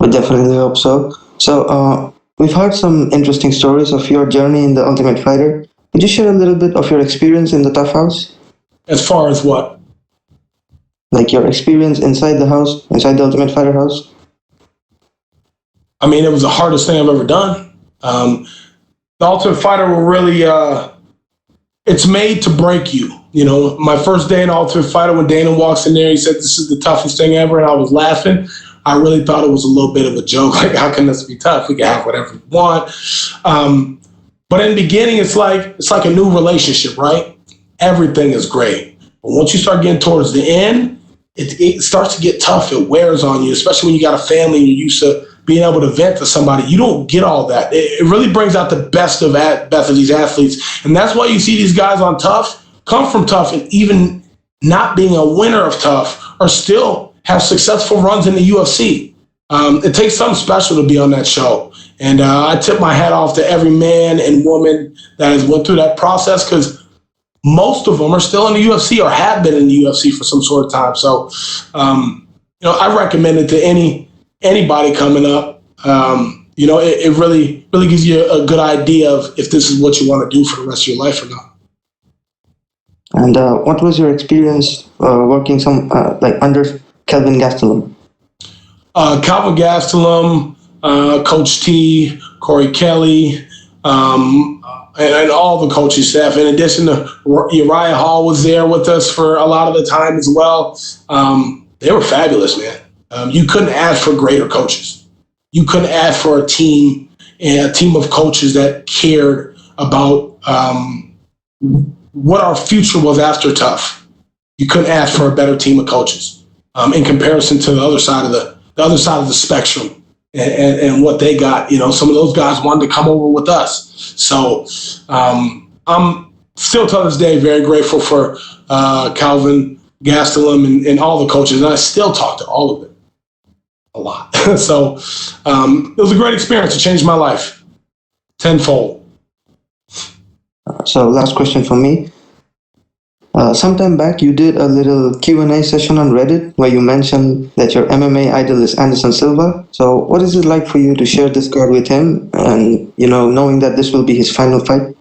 We definitely hope so. We've heard some interesting stories of your journey in the Ultimate Fighter. Could you share a little bit of your experience in the Tough House? As far as what? Like your experience inside the house, inside the Ultimate Fighter house? I mean, it was the hardest thing I've ever done. The Ultimate Fighter will really, it's made to break you. You know, my first day in Ultimate Fighter, when Dana walks in there, he said, "This is the toughest thing ever," and I was laughing. I really thought it was a little bit of a joke. Like, how can this be tough? We can have whatever we want. But in the beginning, it's like a new relationship, right? Everything is great. But once you start getting towards the end, it starts to get tough. It wears on you, especially when you got a family and you're used to being able to vent to somebody. You don't get all that. It really brings out the best of these athletes. And that's why you see these guys on Tough come from Tough and even not being a winner of Tough or still have successful runs in the UFC. It takes something special to be on that show. And I tip my hat off to every man and woman that has went through that process, because most of them are still in the UFC or have been in the UFC for some sort of time. So, I recommend it to anybody coming up. It really gives you a good idea of if this is what you want to do for the rest of your life or not. And what was your experience working under Kelvin Gastelum? Calvin Gastelum, Coach T, Corey Kelly, and all the coaching staff. In addition to Uriah Hall was there with us for a lot of the time as well. They were fabulous, man. You couldn't ask for greater coaches. You couldn't ask for a team of coaches that cared about what our future was after Tough. You couldn't ask for a better team of coaches in comparison to the other side of the spectrum and what they got. You know, some of those guys wanted to come over with us. So I'm still to this day very grateful for Calvin Gastelum and all the coaches, and I still talk to all of them a lot. So it was a great experience. It changed my life tenfold. So last question for me. Sometime back, you did a little Q&A session on Reddit where you mentioned that your MMA idol is Anderson Silva. So what is it like for you to share this card with him and, knowing that this will be his final fight?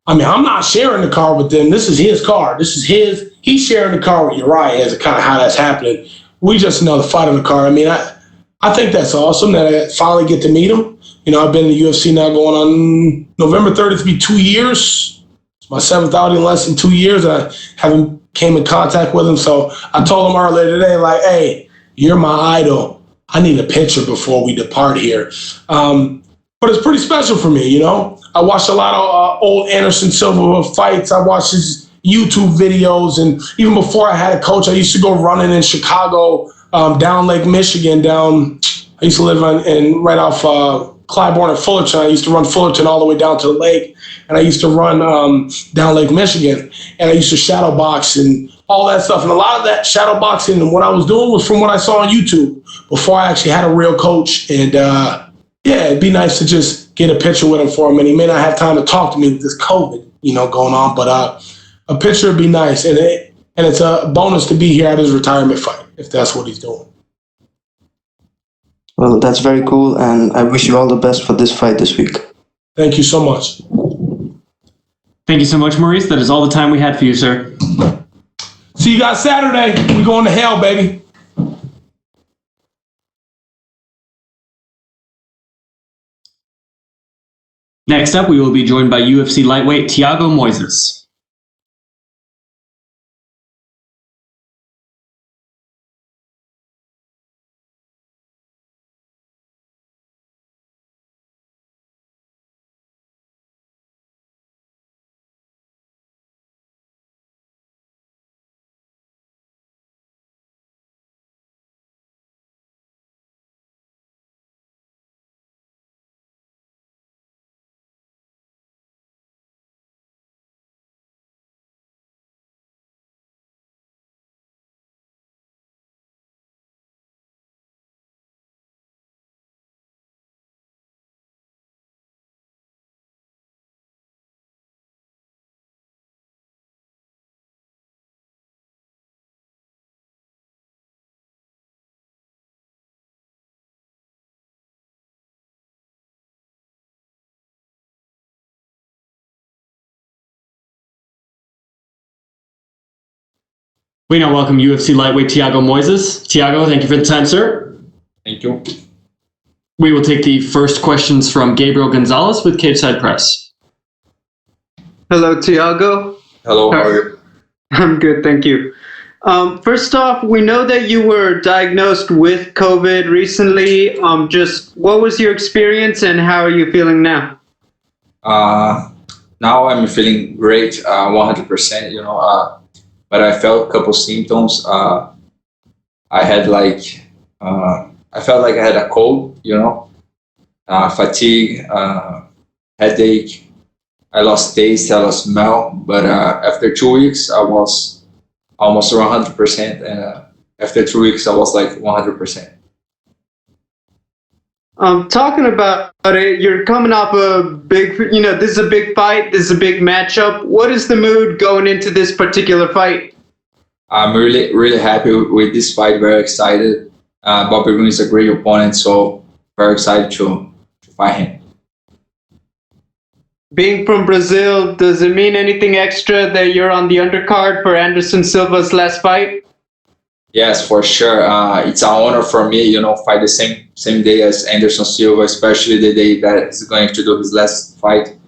I mean, I'm not sharing the card with them. This is his card. This is his. He's sharing the card with Uriah as kind of how that's happening. We just know the fight on the card. I mean, I think that's awesome that I finally get to meet him. I've been in the UFC now going on November 30th to be 2 years. It's my 7th outing in less than 2 years. I haven't came in contact with him. So I told him earlier today, like, hey, you're my idol. I need a picture before we depart here. But it's pretty special for me, I watched a lot of old Anderson Silva fights. I watched his YouTube videos. And even before I had a coach, I used to go running in Chicago, down Lake Michigan, I used to live right off Clybourne and Fullerton. I used to run Fullerton all the way down to the lake. And I used to run down Lake Michigan. And I used to shadow box and all that stuff. And a lot of that shadow boxing and what I was doing was from what I saw on YouTube before I actually had a real coach. And it'd be nice to just get a picture with him for him. And he may not have time to talk to me with this COVID, going on. But a picture would be nice. And it's a bonus to be here at his retirement fight, if that's what he's doing. Well, that's very cool. And I wish you all the best for this fight this week. Thank you so much. Thank you so much, Maurice. That is all the time we had for you, sir. See you guys Saturday. We going to hell, baby. Next up, we will be joined by UFC lightweight Thiago Moises. We now welcome UFC lightweight Thiago Moises. Thiago, thank you for the time, sir. Thank you. We will take the first questions from Gabriel Gonzalez with Cageside Press. Hello, Thiago. Hello, how are you? I'm good, thank you. First off, we know that you were diagnosed with COVID recently. Just what was your experience and how are you feeling now? Now I'm feeling great, 100%, but I felt a couple symptoms. I had I felt like I had a cold, fatigue, headache. I lost taste, I lost smell, but after 2 weeks, I was almost 100%, and after 2 weeks, I was like 100%. Talking about it, you're coming off a big, this is a big fight, this is a big matchup. What is the mood going into this particular fight? I'm really, really happy with this fight, very excited. Bobby Greene is a great opponent, so very excited to fight him. Being from Brazil, does it mean anything extra that you're on the undercard for Anderson Silva's last fight? Yes, for sure. It's an honor for me, fight the same day as Anderson Silva, especially the day that he's going to do his last fight.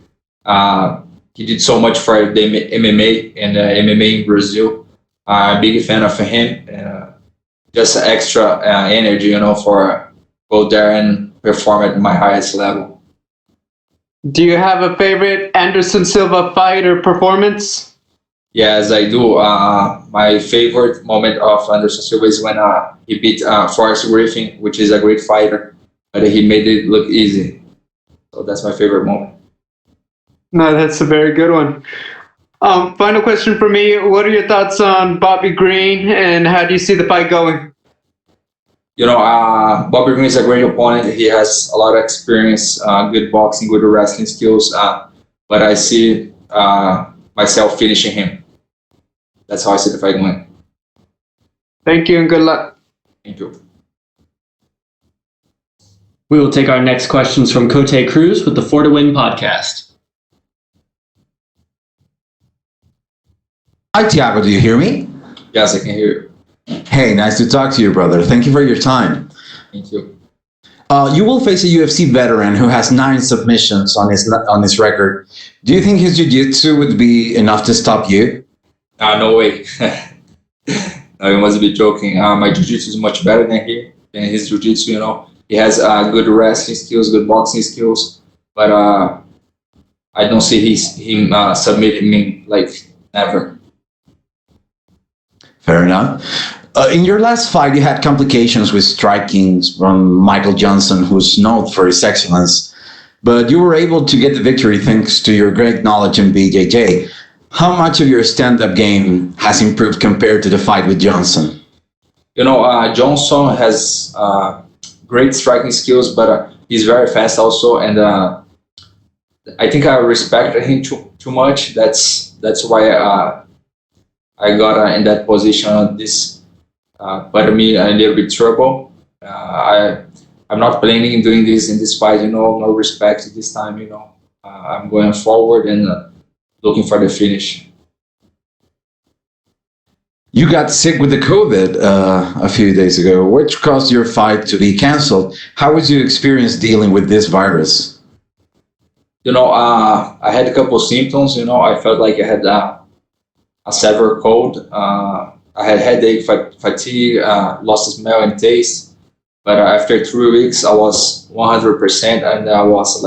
He did so much for the MMA and MMA in Brazil. I'm a big fan of him. Just extra energy, for go there and perform at my highest level. Do you have a favorite Anderson Silva fight or performance? Yes, I do. My favorite moment of Anderson Silva is when he beat Forrest Griffin, which is a great fighter, but he made it look easy. So that's my favorite moment. No, that's a very good one. Final question for me. What are your thoughts on Bobby Greene and how do you see the fight going? Bobby Greene is a great opponent. He has a lot of experience, good boxing, good wrestling skills, but I see myself finishing him. That's how I see the fight going. Thank you and good luck. Thank you. We will take our next questions from Cote Cruz with the For to Win podcast. Hi, Thiago. Do you hear me? Yes, I can hear you. Hey, nice to talk to you, brother. Thank you for your time. Thank you. You will face a UFC veteran who has 9 submissions on his record. Do you think his jiu-jitsu would be enough to stop you? No way. No, you must be joking. My jiu-jitsu is much better than his jiu-jitsu, He has good wrestling skills, good boxing skills, but I don't see him submitting me, never. Fair enough. In your last fight, you had complications with striking from Michael Johnson, who's known for his excellence, but you were able to get the victory thanks to your great knowledge in BJJ. How much of your stand-up game has improved compared to the fight with Johnson? Johnson has great striking skills, but he's very fast also, and I think I respect him too much. That's why I got in that position. This put me a little bit trouble. I'm not planning on doing this in this fight. No respect this time. I'm going forward and looking for the finish. You got sick with the COVID a few days ago, which caused your fight to be canceled. How was your experience dealing with this virus? I had a couple of symptoms. I felt like I had a severe cold. I had headache, fatigue, lost smell and taste. But after 3 weeks, I was 100%, and I was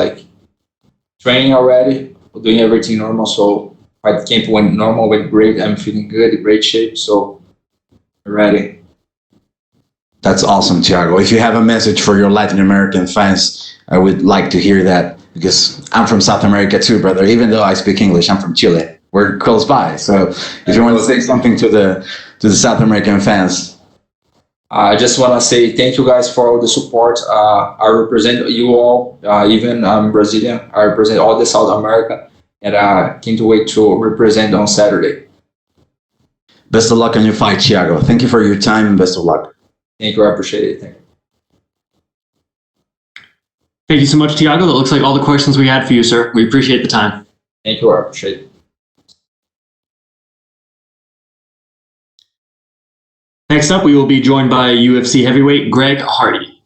training already, doing everything normal. So fight camp went normal, went great. I'm feeling good, in great shape. So I'm ready. That's awesome, Thiago. If you have a message for your Latin American fans, I would like to hear that, because I'm from South America too, brother. Even though I speak English, I'm from Chile. We're close by. So if you want to say something to the South American fans. I just want to say thank you guys for all the support. I represent you all, even I'm Brazilian. I represent all the South America, and I can't wait to represent on Saturday. Best of luck on your fight, Thiago. Thank you for your time and best of luck. Thank you. I appreciate it. Thank you. Thank you so much, Thiago. That looks like all the questions we had for you, sir. We appreciate the time. Thank you. I appreciate it. Next up, we will be joined by UFC heavyweight Greg Hardy.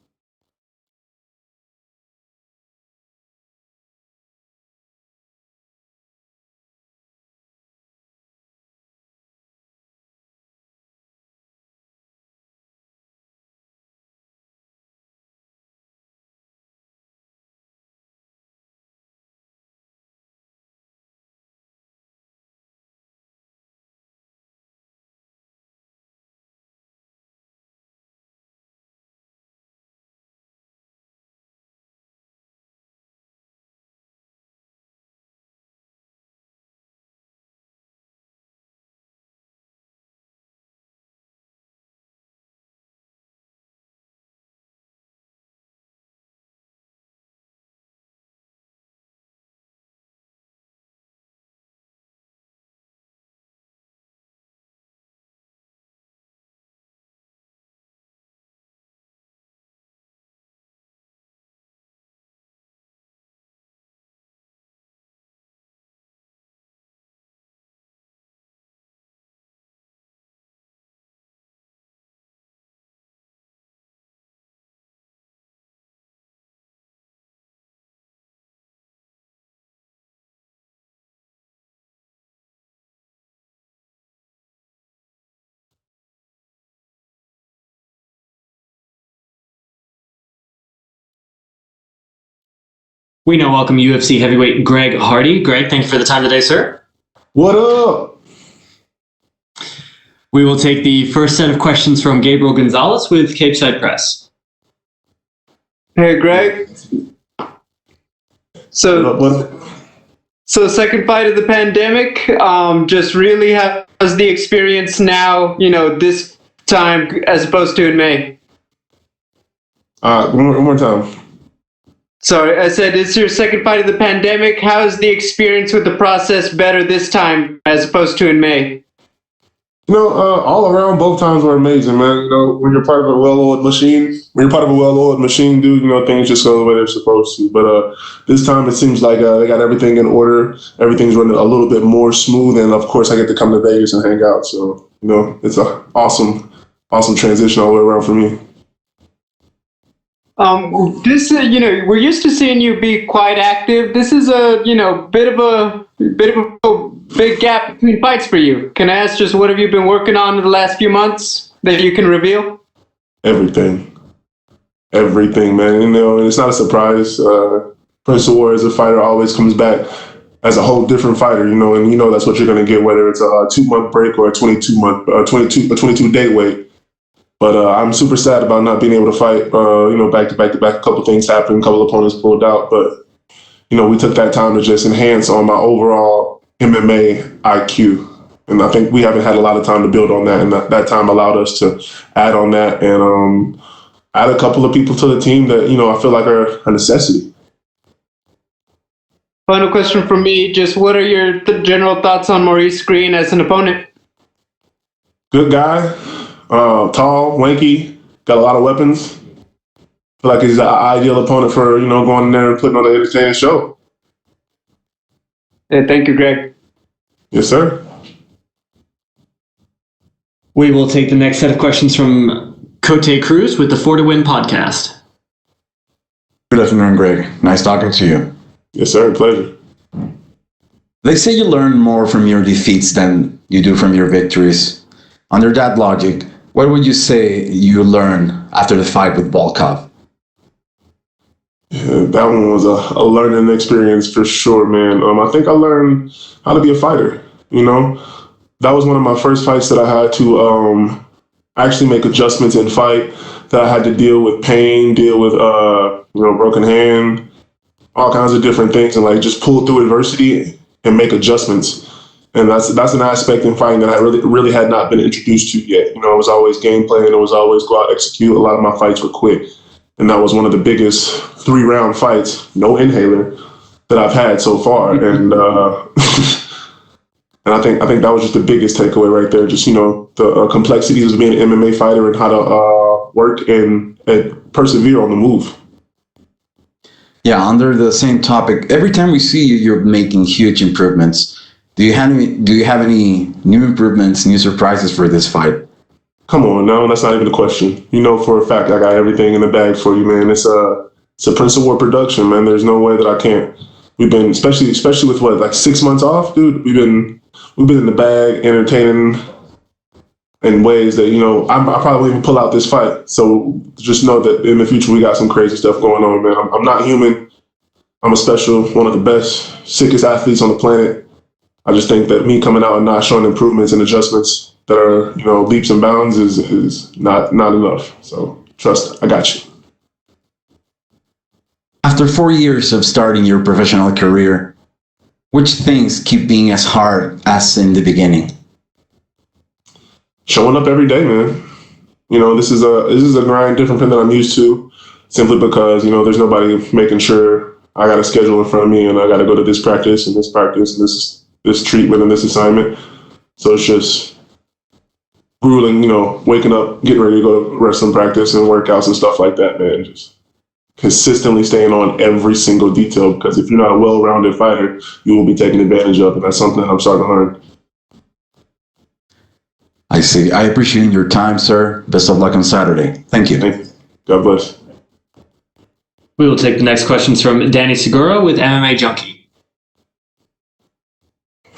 We now welcome UFC heavyweight Greg Hardy. Greg, thank you for the time today, sir. What up? We will take the first set of questions from Gabriel Gonzalez with Cape Side Press. Hey, Greg. So second fight of the pandemic, just really how's the experience now, this time as opposed to in May? One more time. Sorry, I said it's your second fight of the pandemic. How is the experience with the process better this time as opposed to in May? All around, both times were amazing, man. When you're part of a well-oiled machine, dude, things just go the way they're supposed to. But this time it seems like they got everything in order. Everything's running a little bit more smooth, and of course I get to come to Vegas and hang out. So, it's an awesome transition all the way around for me. This, we're used to seeing you be quite active. This is a, bit of a big gap between fights for you. Can I ask just what have you been working on in the last few months that you can reveal? Everything, man. And it's not a surprise. Prince of War as a fighter always comes back as a whole different fighter, and that's what you're going to get, whether it's a 2-month break or a 22-day wait. But I'm super sad about not being able to fight, back to back. A couple things happened, a couple opponents pulled out. But, we took that time to just enhance on my overall MMA IQ. And I think we haven't had a lot of time to build on that. And that time allowed us to add on that and add a couple of people to the team that, I feel like are a necessity. Final question from me. Just what are your general thoughts on Maurice Greene as an opponent? Good guy. Tall, lanky, got a lot of weapons. Feel like he's the ideal opponent for, going in there and putting on an entertaining show. Yeah, thank you, Greg. Yes, sir. We will take the next set of questions from Cote Cruz with the 4 to Win podcast. Good afternoon, Greg. Nice talking to you. Yes, sir. Pleasure. They say you learn more from your defeats than you do from your victories. Under that logic, what would you say you learned after the fight with Volkov? Yeah, that one was a learning experience for sure, man. I think I learned how to be a fighter. That was one of my first fights that I had to actually make adjustments in fight. That I had to deal with pain, deal with broken hand, all kinds of different things, and just pull through adversity and make adjustments. And that's an aspect in fighting that I really had not been introduced to yet. It was always gameplay, and it was always go out, execute. A lot of my fights were quick. And that was one of the biggest 3-round fights, no inhaler, that I've had so far. And and I think that was just the biggest takeaway right there. Just, the complexities of being an MMA fighter and how to work and persevere on the move. Yeah, under the same topic, every time we see you, you're making huge improvements. Do you have any new improvements, new surprises for this fight? Come on, no, that's not even a question. You know for a fact I got everything in the bag for you, man. It's a Prince of War production, man. There's no way that I can't. We've been especially with what, like 6 months off, dude. We've been in the bag, entertaining in ways that I probably even pull out this fight. So just know that in the future we got some crazy stuff going on, man. I'm not human. I'm a special, one of the best, sickest athletes on the planet. I just think that me coming out and not showing improvements and adjustments that are, leaps and bounds is not enough. So trust, I got you. After 4 years of starting your professional career, which things keep being as hard as in the beginning? Showing up every day, man. This is a grind different than I'm used to, simply because there's nobody making sure I got a schedule in front of me and I got to go to this practice and this treatment and this assignment. So it's just grueling, waking up, getting ready to go to wrestling practice and workouts and stuff like that, man. Just consistently staying on every single detail, because if you're not a well-rounded fighter, you will be taken advantage of, and that's something that I'm starting to learn. I see. I appreciate your time, sir. Best of luck on Saturday. Thank you. Thank you. God bless. We will take the next questions from Danny Segura with MMA Junkie.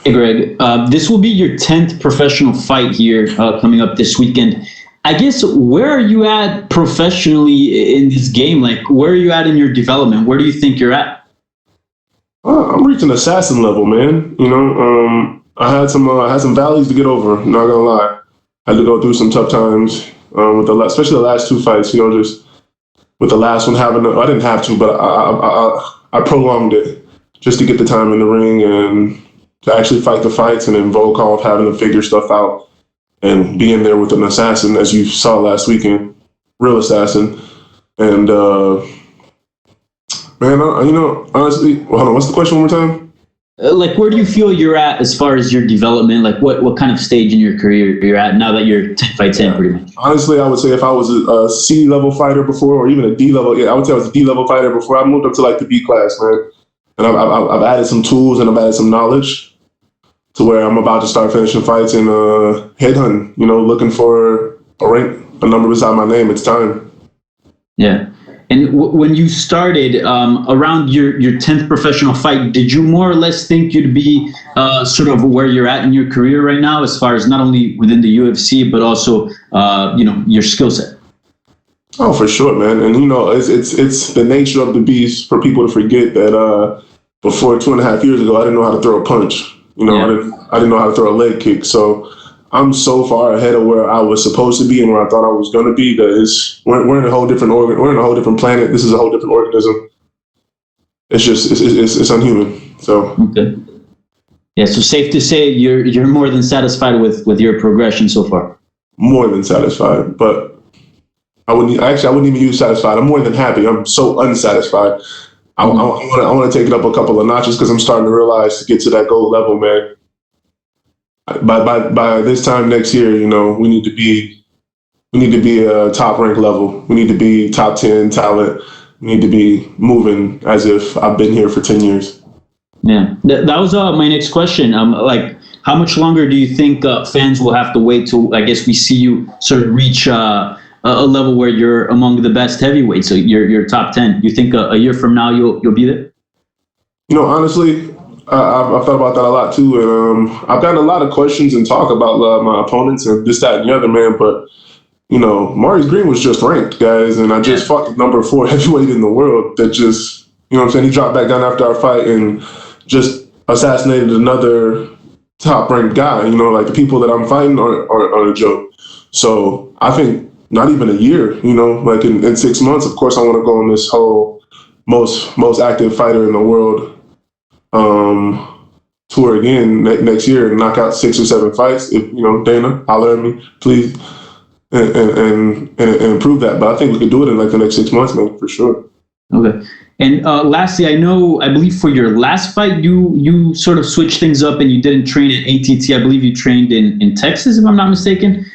Hey, Greg. This will be your 10th professional fight here coming up this weekend. I guess, where are you at professionally in this game? Like, where are you at in your development? Where do you think you're at? I'm reaching assassin level, man. I had some valleys to get over. Not gonna lie, I had to go through some tough times especially the last two fights. Just with the last one I didn't have to, but I prolonged it just to get the time in the ring and to actually fight the fights, and then Volkov having to figure stuff out and being there with an assassin, as you saw last weekend, real assassin. And man, honestly, hold on, what's the question one more time? Like, where do you feel you're at as far as your development? Like, what kind of stage in your career you're at now that you're 10 fights in, pretty much? Honestly, I would say if I was a C level fighter before, or even a D level, I would say I was a D level fighter before. I moved up to like the B class, man. And I've added some tools and I've added some knowledge to where I'm about to start finishing fights and headhunting. Looking for a number beside my name. It's time. Yeah. And when you started around your 10th professional fight, did you more or less think you'd be sort of where you're at in your career right now, as far as not only within the UFC, but also, your skill set? Oh, for sure, man. And, it's the nature of the beast for people to forget that before 2.5 years ago, I didn't know how to throw a punch. I didn't know how to throw a leg kick. So I'm so far ahead of where I was supposed to be and where I thought I was going to be that we're in a whole different we're in a whole different planet. This is a whole different organism. It's just it's unhuman. So okay. Yeah, so safe to say you're more than satisfied with your progression so far. More than satisfied, but I wouldn't even use satisfied. I'm more than happy. I'm so unsatisfied. I want to take it up a couple of notches, because I'm starting to realize, to get to that goal level, man. By this time next year, we need to be a top rank level. We need to be top 10 talent. We need to be moving as if I've been here for 10 years. Yeah, that was my next question. Like, how much longer do you think fans will have to wait till, I guess, we see you sort of reach a level where you're among the best heavyweights? So you're top 10. You think a year from now you'll be there? Honestly, I've thought about that a lot too, and I've gotten a lot of questions and talk about my opponents and this, that, and the other, man. But Maurice Greene was just ranked, guys, and I just fought the number 4 heavyweight in the world. That just, he dropped back down after our fight and just assassinated another top ranked guy. Like, the people that I'm fighting are a joke. So I think not even a year. Like in 6 months, of course, I want to go on this whole most active fighter in the world tour again next year and knock out 6 or 7 fights. If Dana, holler at me, please, and improve that. But I think we could do it in like the next 6 months, man, for sure. Okay. And lastly, I believe for your last fight, you sort of switched things up and you didn't train at ATT. I believe you trained in Texas, if I'm not mistaken.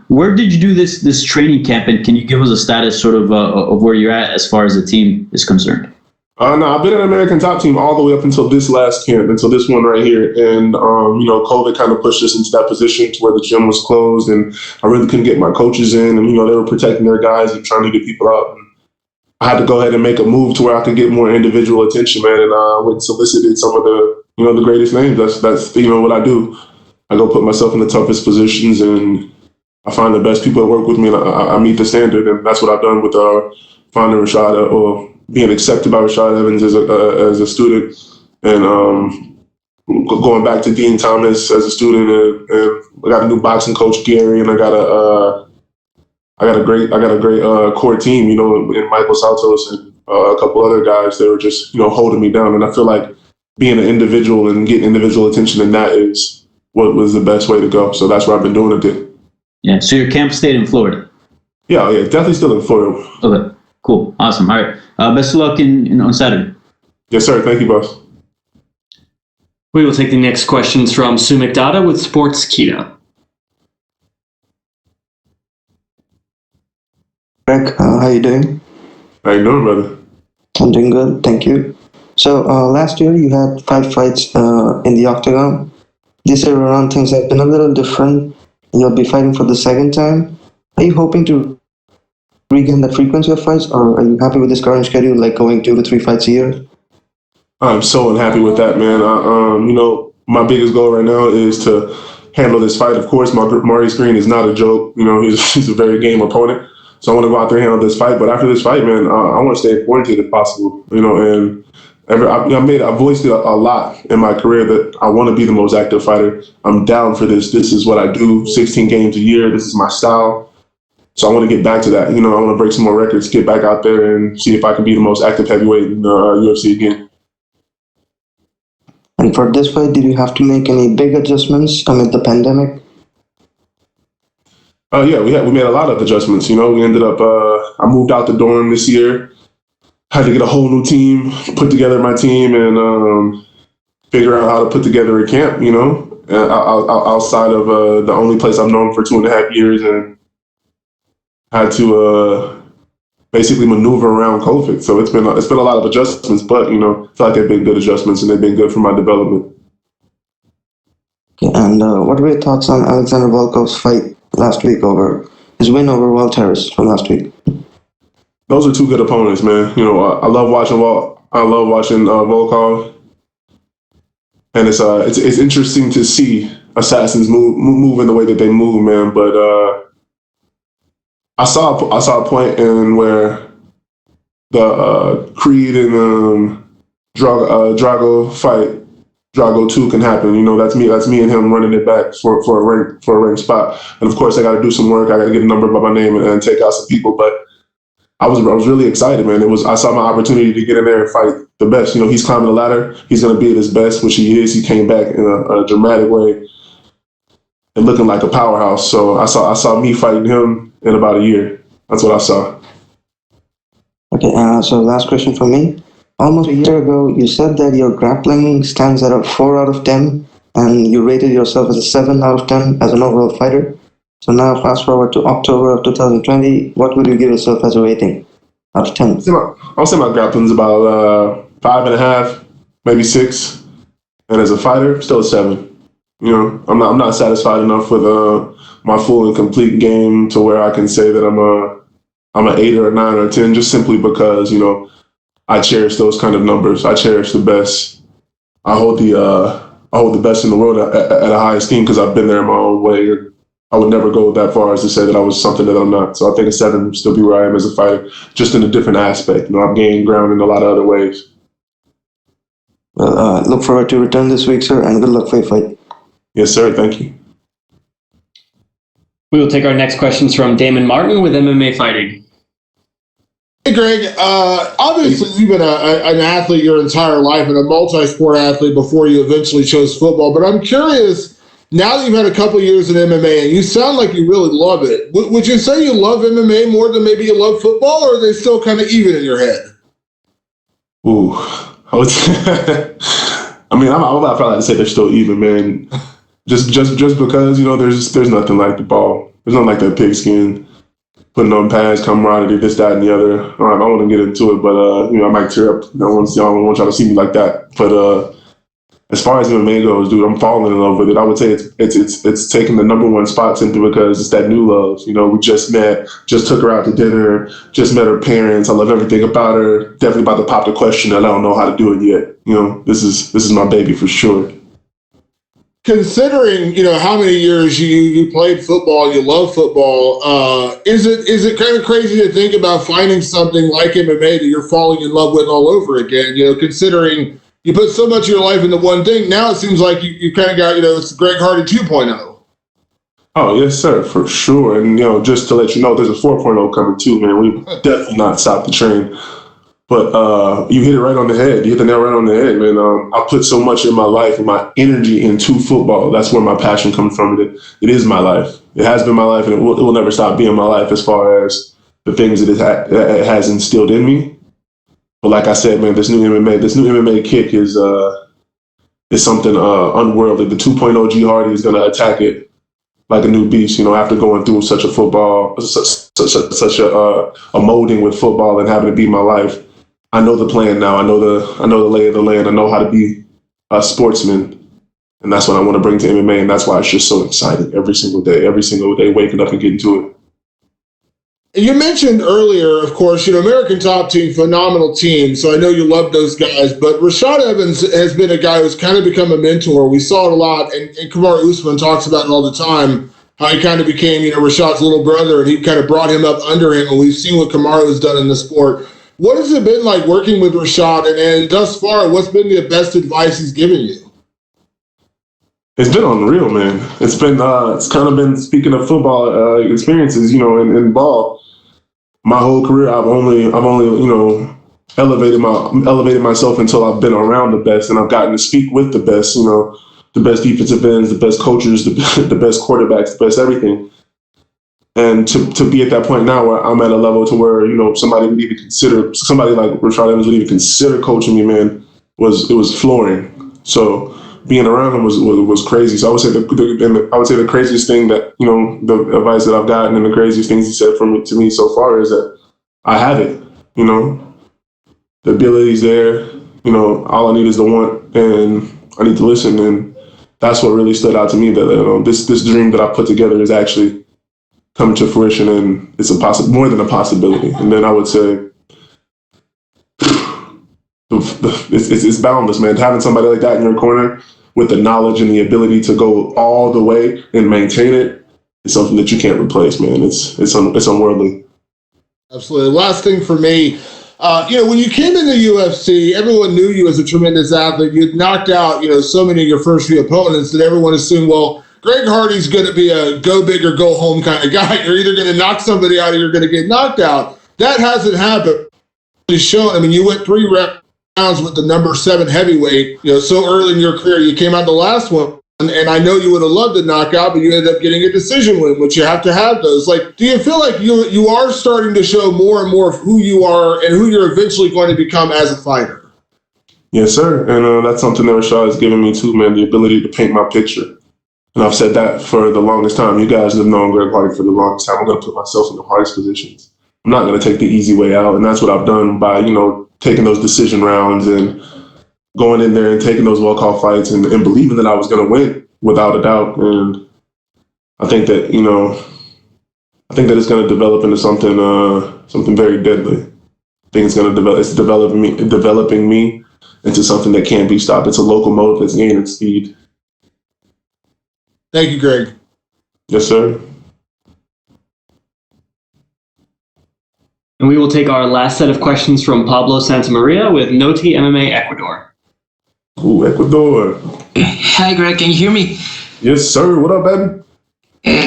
Where did you do this training camp, and can you give us a status sort of where you're at as far as the team is concerned? No, I've been an American top team all the way up until this last camp, until this one right here. And, COVID kind of pushed us into that position to where the gym was closed and I really couldn't get my coaches in. And, they were protecting their guys and trying to get people out. And I had to go ahead and make a move to where I could get more individual attention, man. And I went and solicited some of the greatest names. That's what I do. I go put myself in the toughest positions and I find the best people that work with me and I meet the standard. And that's what I've done with finding Rashad or being accepted by Rashad Evans as a student, and going back to Dean Thomas as a student, and I got a new boxing coach, Gary, and I got a great core team, in Michael Santos and a couple other guys that were just holding me down, and I feel like being an individual and getting individual attention, and that is what was the best way to go. So that's what I've been doing it. Yeah. So your camp stayed in Florida. Yeah, definitely still in Florida. Okay. Cool. Awesome. All right. Best of luck on Saturday. Yes, sir. Thank you, boss. We will take the next questions from Sue McDonough with Sports Keto. Greg, how you doing? How you doing, brother? I'm doing good, thank you. So last year you had 5 fights in the octagon. This year around things have been a little different. You'll be fighting for the second time. Are you hoping to regain the frequency of fights, or are you happy with this current schedule, like going 2 to 3 fights a year? I'm so unhappy with that, man. My biggest goal right now is to handle this fight. Of course, Maurice Greene is not a joke. He's a very game opponent. So I want to go out there and handle this fight. But after this fight, man, I want to stay in quarantine if possible. And I've voiced it a lot in my career that I want to be the most active fighter. I'm down for this. This is what I do. 16 games a year. This is my style. So I want to get back to that. I want to break some more records, get back out there and see if I can be the most active heavyweight in UFC again. And for this fight, did you have to make any big adjustments amid the pandemic? Yeah, we made a lot of adjustments. We ended up, I moved out the dorm this year, had to get a whole new team, put together my team, and figure out how to put together a camp, outside of the only place I've known for 2.5 years, and had to basically maneuver around COVID. So it's been a lot of adjustments, but I feel like they've been good adjustments and they've been good for my development. Okay, and what were your thoughts on Alexander Volkov's fight last week his win over Walt Harris from last week? Those are two good opponents, man. I love watching Volkov, and it's interesting to see assassins move in the way that they move, man. But I saw a point in where the Creed and Drago fight, Drago 2 can happen. That's me and him running it back for a ranked spot. And of course, I got to do some work. I got to get a number by my name and take out some people. But I was really excited, man. I saw my opportunity to get in there and fight the best. He's climbing the ladder. He's going to be at his best, which he is. He came back in a dramatic way and looking like a powerhouse. So I saw me fighting him in about a year. That's what I saw. Okay, so last question for me. Almost a year ago, you said that your grappling stands at a 4 out of 10, and you rated yourself as a 7 out of 10 as an overall fighter. So now, fast forward to October of 2020, what would you give yourself as a rating out of 10? I'll say my grappling's about 5.5, maybe 6, and as a fighter, still a 7. I'm not satisfied enough with my full and complete game to where I can say that I'm an 8 or a 9 or a 10, just simply because I cherish those kind of numbers. I cherish the best. I hold the best in the world at a high esteem because I've been there in my own way. I would never go that far as to say that I was something that I'm not. So I think a 7 would still be where I am as a fighter, just in a different aspect. I've gained ground in a lot of other ways. Well, look forward to return this week, sir, and good luck for your fight. Yes, sir. Thank you. We will take our next questions from Damon Martin with MMA Fighting. Hey, Greg. Obviously, you've been an athlete your entire life and a multi-sport athlete before you eventually chose football. But I'm curious, now that you've had a couple of years in MMA and you sound like you really love it, would you say you love MMA more than maybe you love football, or are they still kind of even in your head? Ooh. I would probably say they're still even, man. Just because, there's nothing like the ball. There's nothing like that pigskin. putting on pads, camaraderie, this, that, and the other. I don't want to get into it, but I might tear up. I don't want y'all to see me like that. But as far as MMA goes, dude, I'm falling in love with it. I would say it's taking the number one spot simply because it's that new love. We just met, just took her out to dinner, just met her parents. I love everything about her. Definitely about to pop the question that I don't know how to do it yet. This is my baby for sure. Considering how many years you played football, you love football, is it kind of crazy to think about finding something like MMA that you're falling in love with all over again? Considering you put so much of your life into one thing, now it seems like you kind of got it's Greg Hardy 2.0. Oh yes, sir, for sure. And just to let you know, there's a 4.0 coming too, man. We definitely not stopped the train. But you hit it right on the head. You hit the nail right on the head, man. I put so much in my life and my energy into football. That's where my passion comes from. It is my life. It has been my life, and it will never stop being my life as far as the things that it has instilled in me. But like I said, man, this new MMA kick is something unworldly. The 2.0 G Hardy is going to attack it like a new beast. After going through such a molding with football and having to be my life. I know the plan now. I know the lay of the land. I know how to be a sportsman, and that's what I want to bring to MMA. And that's why it's just so exciting every single day, waking up and getting to it. You mentioned earlier, of course, American Top Team, phenomenal team. So I know you love those guys, but Rashad Evans has been a guy who's kind of become a mentor. We saw it a lot, and Kamaru Usman talks about it all the time. How he kind of became, Rashad's little brother, and he kind of brought him up under him. And we've seen what Kamaru has done in the sport. What has it been like working with Rashad, and thus far, what's been the best advice he's given you? It's been unreal, man. It's been it's kind of been, speaking of football experiences, in ball. My whole career, I've only elevated myself until I've been around the best, and I've gotten to speak with the best. The best defensive ends, the best coaches, the best quarterbacks, the best everything. And to be at that point now where I'm at a level to where, somebody like Rashad Evans would even consider coaching me, man, it was flooring. So being around him was crazy. So I would say the craziest thing that, the advice that I've gotten and the craziest things he said to me so far is that I have it, the ability's there, all I need is the want, and I need to listen. And that's what really stood out to me, that this dream that I put together is actually coming to fruition, and it's more than a possibility. And then I would say it's boundless, man. Having somebody like that in your corner with the knowledge and the ability to go all the way and maintain it is something that you can't replace, man. It's unworldly. Absolutely. Last thing for me, when you came into UFC, everyone knew you as a tremendous athlete. You'd knocked out, so many of your first few opponents that everyone assumed, well, Greg Hardy's going to be a go big or go home kind of guy. You're either going to knock somebody out or you're going to get knocked out. That hasn't happened. You went 3 rounds with the number 7 heavyweight, so early in your career. You came out the last one, and I know you would have loved a knockout, but you ended up getting a decision win, which you have to have those. Do you feel like you are starting to show more and more of who you are and who you're eventually going to become as a fighter? Yes, sir. And that's something that Rashad has given me too, man, the ability to paint my picture. And I've said that for the longest time. You guys have known Greg Hardy for the longest time. I'm going to put myself in the hardest positions. I'm not going to take the easy way out. And that's what I've done by, taking those decision rounds and going in there and taking those Volkov fights and believing that I was going to win without a doubt. And I think that, it's going to develop into something very deadly. I think it's developing me into something that can't be stopped. It's a locomotive that's gaining speed. Thank you, Greg. Yes, sir. And we will take our last set of questions from Pablo Santamaria with Noti MMA Ecuador. Ooh, Ecuador. Hi, Greg. Can you hear me? Yes, sir. What up, baby?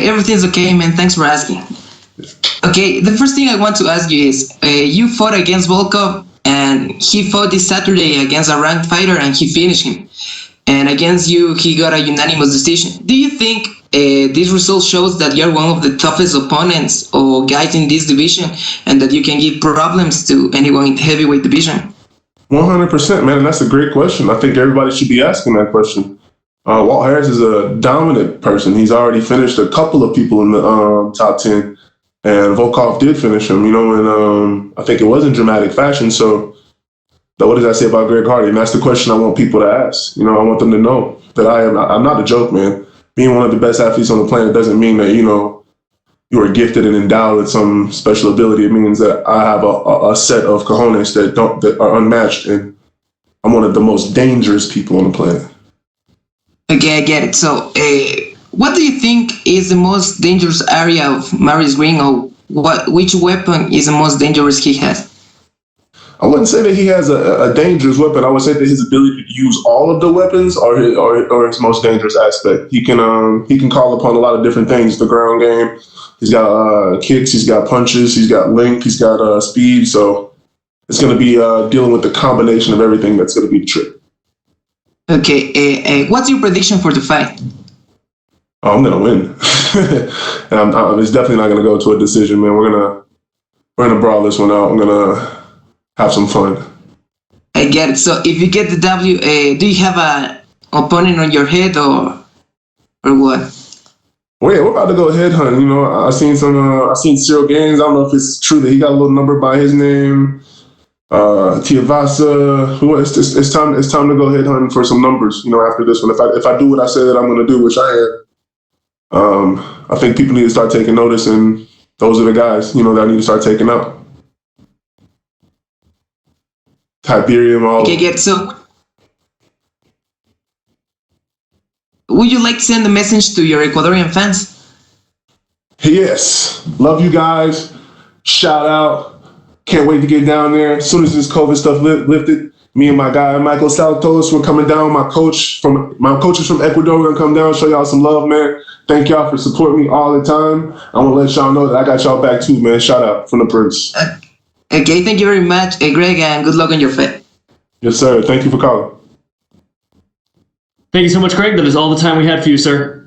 Everything's okay, man. Thanks for asking. Okay, the first thing I want to ask you is, you fought against Volkov, and he fought this Saturday against a ranked fighter, and he finished him. And against you, he got a unanimous decision. Do you think this result shows that you're one of the toughest opponents or guys in this division, and that you can give problems to anyone in the heavyweight division? 100%, man. And that's a great question. I think everybody should be asking that question. Walt Harris is a dominant person. He's already finished a couple of people in the top 10. And Volkov did finish him, and I think it was in dramatic fashion. So, what does that say about Greg Hardy? And that's the question I want people to ask. I want them to know that I'm not a joke, man. Being one of the best athletes on the planet doesn't mean that, you are gifted and endowed with some special ability. It means that I have a set of cojones that are unmatched, and I'm one of the most dangerous people on the planet. Okay, I get it. So, what do you think is the most dangerous area of Maurice Greene, or which weapon is the most dangerous he has? I wouldn't say that he has a dangerous weapon. I would say that his ability to use all of the weapons are his most dangerous aspect. He can call upon a lot of different things. The ground game. He's got kicks. He's got punches. He's got length. He's got speed. So it's going to be dealing with the combination of everything that's going to be the trick. Okay, what's your prediction for the fight? Oh, I'm going to win. And it's definitely not going to go to a decision, man. We're gonna brawl this one out. I'm gonna have some fun. I get it. So if you get the W, do you have an opponent on your head or what? Well, yeah, we're about to go headhunt. I seen I seen Cyril Gaines. I don't know if it's true that he got a little number by his name. Tiavasa. It's time to go headhunting for some numbers. After this one, if I do what I say that I'm gonna do, which I am, I think people need to start taking notice, and those are the guys, that I need to start taking out. Tiberium, all. Okay, get so. Would you like to send a message to your Ecuadorian fans? Yes. Love you guys. Shout out. Can't wait to get down there. As soon as this COVID stuff lifted, me and my guy Michael Saltos, we're coming down. My coaches from Ecuador are gonna come down, show y'all some love, man. Thank y'all for supporting me all the time. I'm gonna let y'all know that I got y'all back too, man. Shout out from the Prince. Okay, thank you very much, Greg, and good luck on your fight. Yes, sir. Thank you for calling. Thank you so much, Greg. That is all the time we had for you, sir.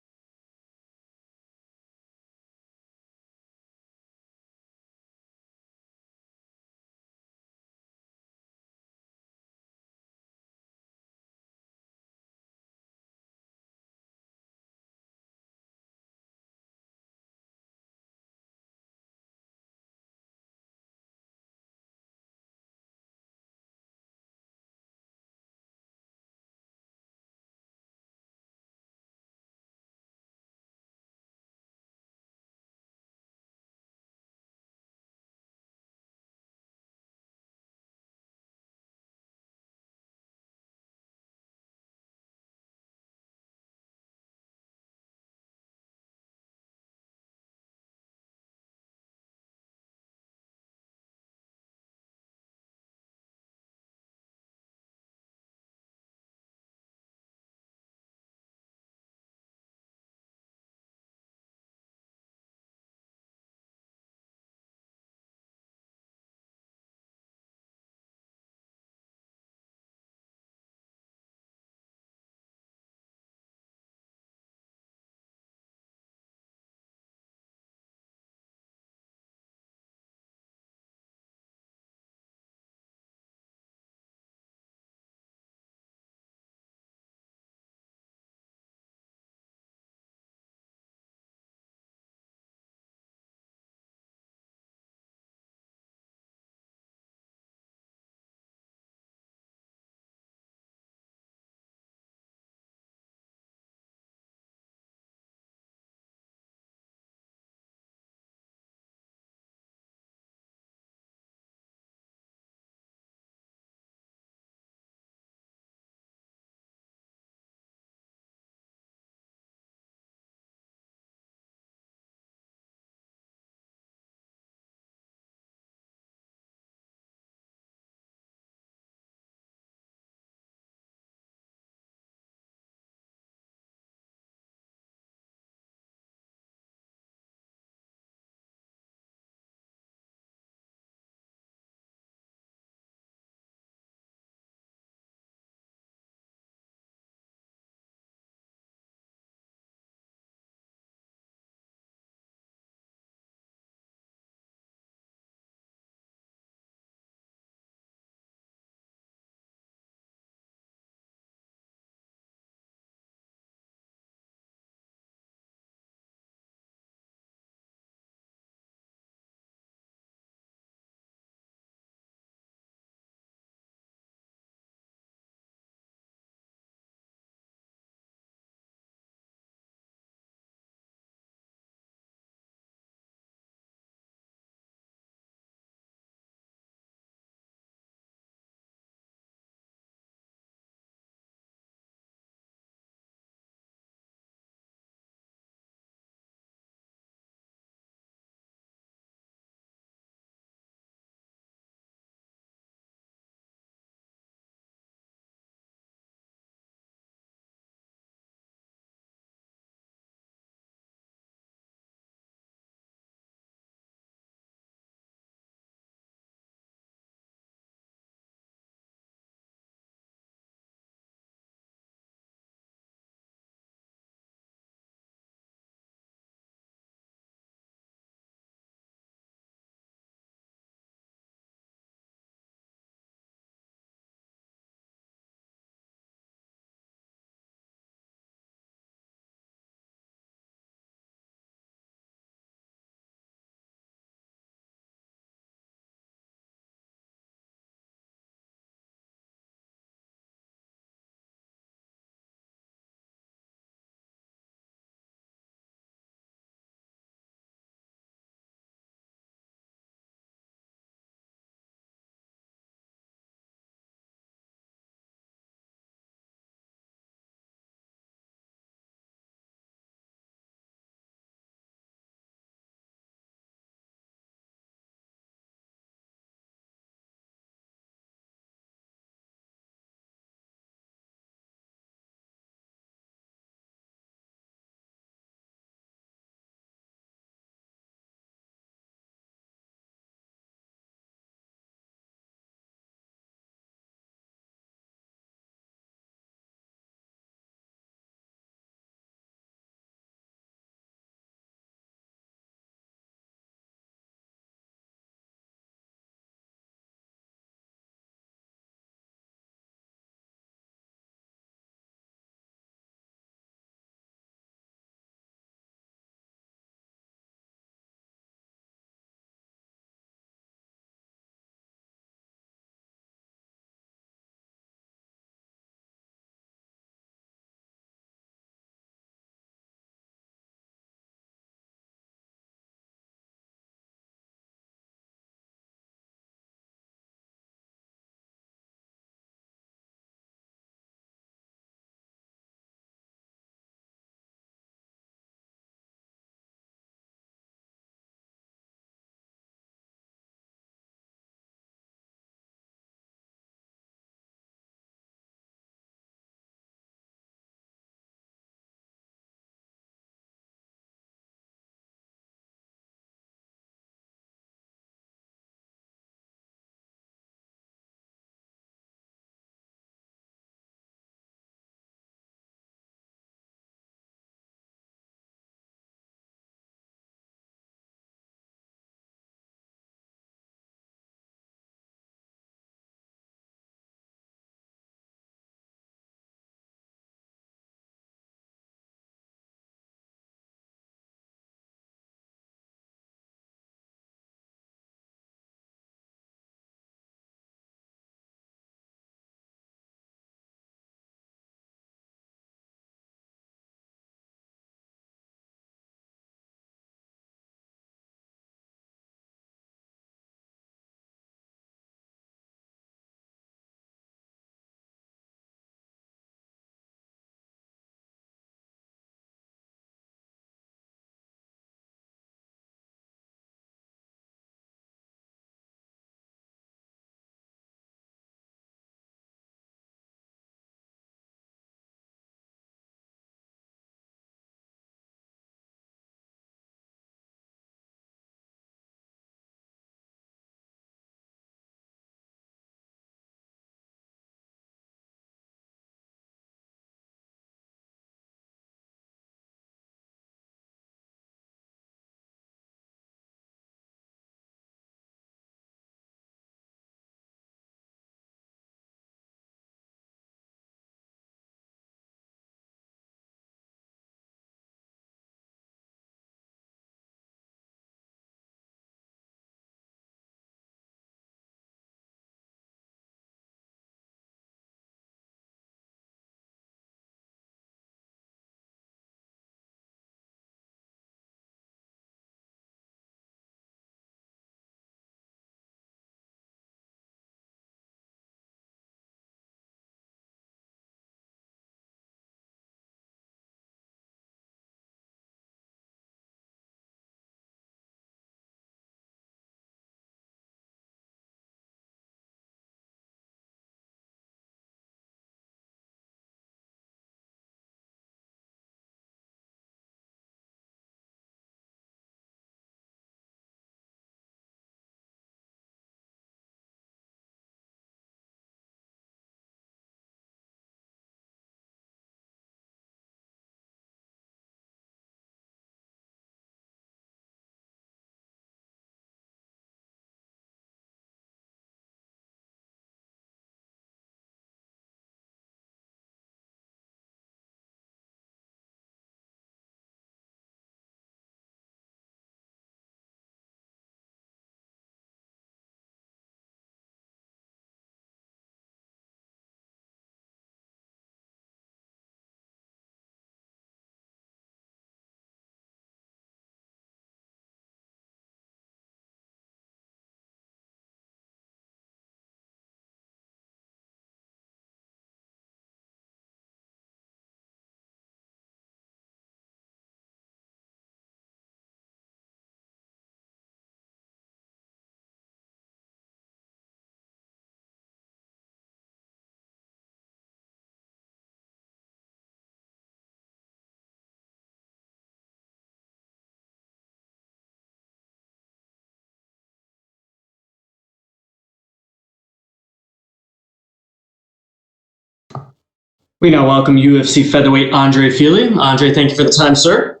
We now welcome UFC featherweight Andre Fili. Andre, thank you for the time, sir.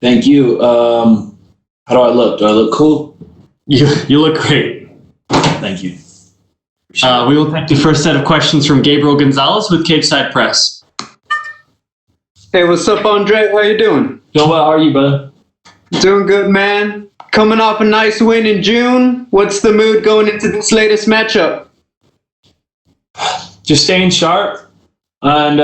Thank you. How do I look? Do I look cool? You look great. Thank you. We will take the first set of questions from Gabriel Gonzalez with Cage Side Press. Hey, what's up, Andre? How you doing? Doing well. How are you, brother? Doing good, man. Coming off a nice win in June. What's the mood going into this latest matchup? Just staying sharp, and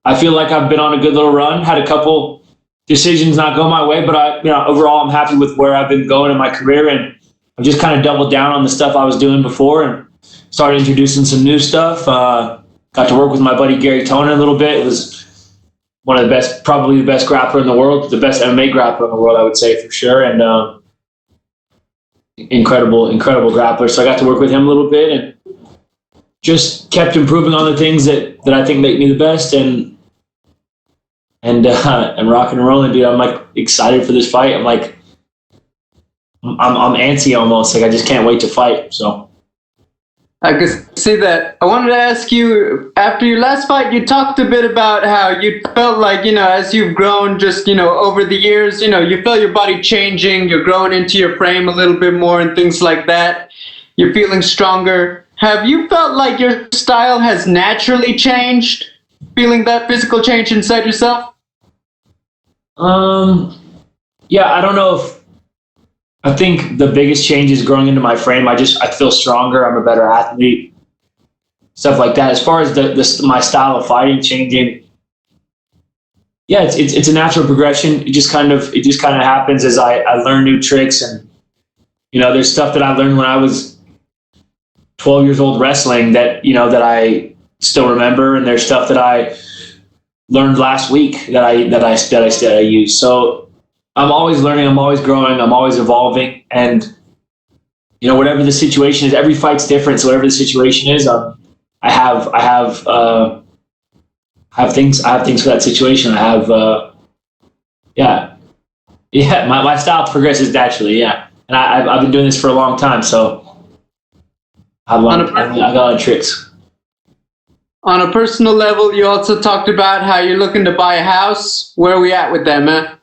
I feel like I've been on a good little run. Had a couple decisions not go my way, but overall I'm happy with where I've been going in my career, and I've just kind of doubled down on the stuff I was doing before and started introducing some new stuff. Got to work with my buddy Gary Tonin a little bit. It was one of the best, probably the best grappler in the world, the best MMA grappler in the world, I would say for sure, and incredible grappler. So I got to work with him a little bit and just kept improving on the things that I think make me the best, and rocking and rolling, dude. I'm like excited for this fight. I'm antsy almost. Like I just can't wait to fight. So I could see that. I wanted to ask you, after your last fight, you talked a bit about how you felt like, as you've grown just, over the years, you felt your body changing, you're growing into your frame a little bit more and things like that. You're feeling stronger. Have you felt like your style has naturally changed? Feeling that physical change inside yourself? Yeah, I don't know if, I think the biggest change is growing into my frame. I feel stronger. I'm a better athlete. Stuff like that. As far as my style of fighting changing, yeah, it's a natural progression. It just kind of happens as I learn new tricks, and there's stuff that I learned when I was 12 years old wrestling that that I still remember, and there's stuff that I learned last week that I use. So I'm always learning, I'm always growing, I'm always evolving, and whatever the situation is, every fight's different. So whatever the situation is, I have things for that situation. I have my style progresses naturally, and I've been doing this for a long time, so I got a lot of tricks. On a personal level, you also talked about how you're looking to buy a house. Where are we at with that, man?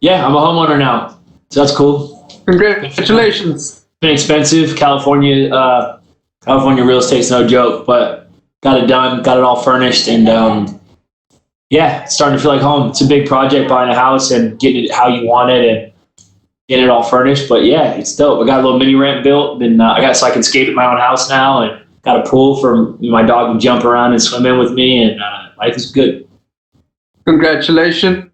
Yeah, I'm a homeowner now, so that's cool. Congratulations. It's been expensive. California real estate's no joke, but got it done, got it all furnished, and it's starting to feel like home. It's a big project, buying a house and getting it how you want it and getting it all furnished. But yeah, it's dope. I got a little mini ramp built, and so I can skate at my own house now, and got a pool for my dog to jump around and swim in with me, and life is good. Congratulations.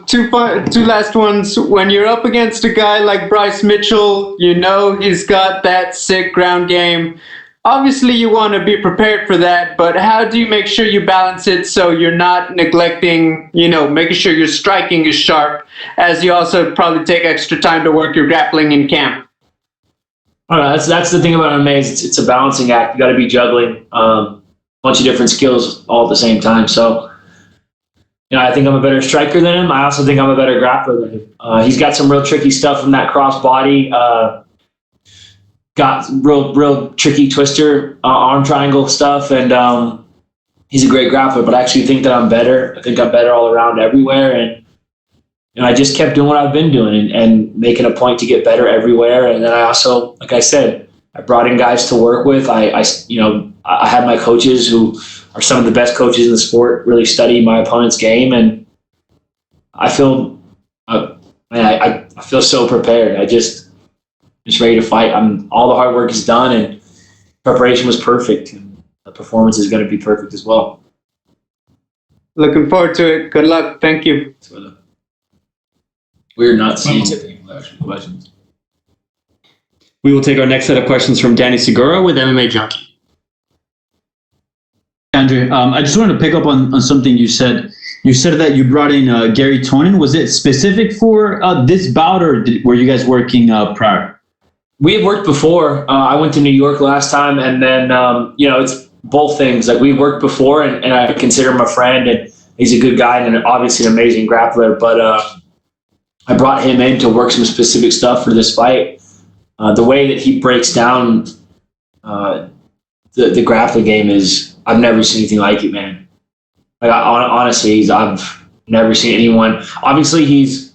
Two last ones. When you're up against a guy like Bryce Mitchell, he's got that sick ground game. Obviously, you want to be prepared for that, but how do you make sure you balance it so you're not neglecting, making sure your striking is sharp, as you also probably take extra time to work your grappling in camp? I don't know, that's the thing about MMA is it's a balancing act. You got to be juggling a bunch of different skills all at the same time. So, I think I'm a better striker than him. I also think I'm a better grappler than him. He's got some real tricky stuff from that cross body. Got real tricky twister, arm triangle stuff, and he's a great grappler. But I actually think that I'm better. I think I'm better all around everywhere, and I just kept doing what I've been doing and making a point to get better everywhere. And then I also, like I said, I brought in guys to work with. I had my coaches who are some of the best coaches in the sport really study my opponent's game, and I feel I feel so prepared. I just ready to fight. All the hard work is done, and preparation was perfect, and the performance is going to be perfect as well. Looking forward to it. Good luck. Thank you. We're not seeing questions. We will take our next set of questions from Danny Segura with MMA Junkie. Andrew, I just wanted to pick up on something you said. You said that you brought in Gary Tonin. Was it specific for this bout, or were you guys working prior? We had worked before. I went to New York last time, and then it's both things. Like, we worked before, and I consider him a friend, and he's a good guy and obviously an amazing grappler. But I brought him in to work some specific stuff for this fight. The way that he breaks down the the grappling game is, I've never seen anything like it, man. Like honestly, I've never seen anyone. Obviously, he's.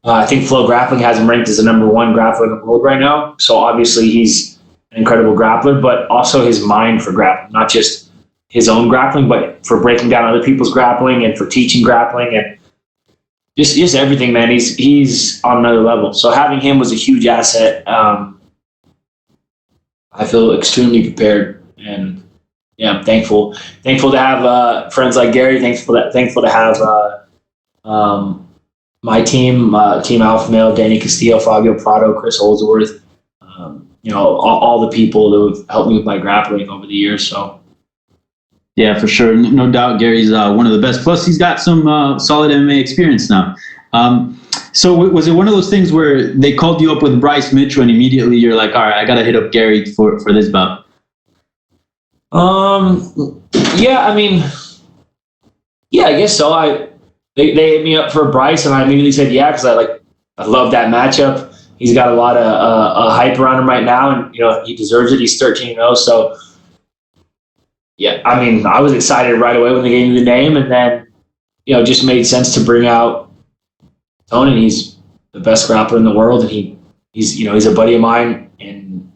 I think Flow Grappling has him ranked as the number 1 grappler in the world right now. So obviously, he's an incredible grappler, but also his mind for grappling, not just his own grappling, but for breaking down other people's grappling and for teaching grappling and just everything, man. He's on another level. So having him was a huge asset. I feel extremely prepared, and yeah, I'm thankful to have friends like Gary. Thankful to have my team, Team Alpha Male, Danny Castillo, Fabio Prado, Chris Holdsworth. All the people that have helped me with my grappling over the years. So. Yeah, for sure. No doubt Gary's one of the best. Plus, he's got some solid MMA experience now. So was it one of those things where they called you up with Bryce Mitchell and immediately you're like, all right, I got to hit up Gary for this bout? Yeah, I mean, yeah, I guess so. They hit me up for Bryce and I immediately said yeah, because I love that matchup. He's got a lot of hype around him right now, and he deserves it. He's 13-0, so yeah, I mean, I was excited right away when they gave me the name, and then it just made sense to bring out Tony. He's the best grappler in the world, and he's a buddy of mine, and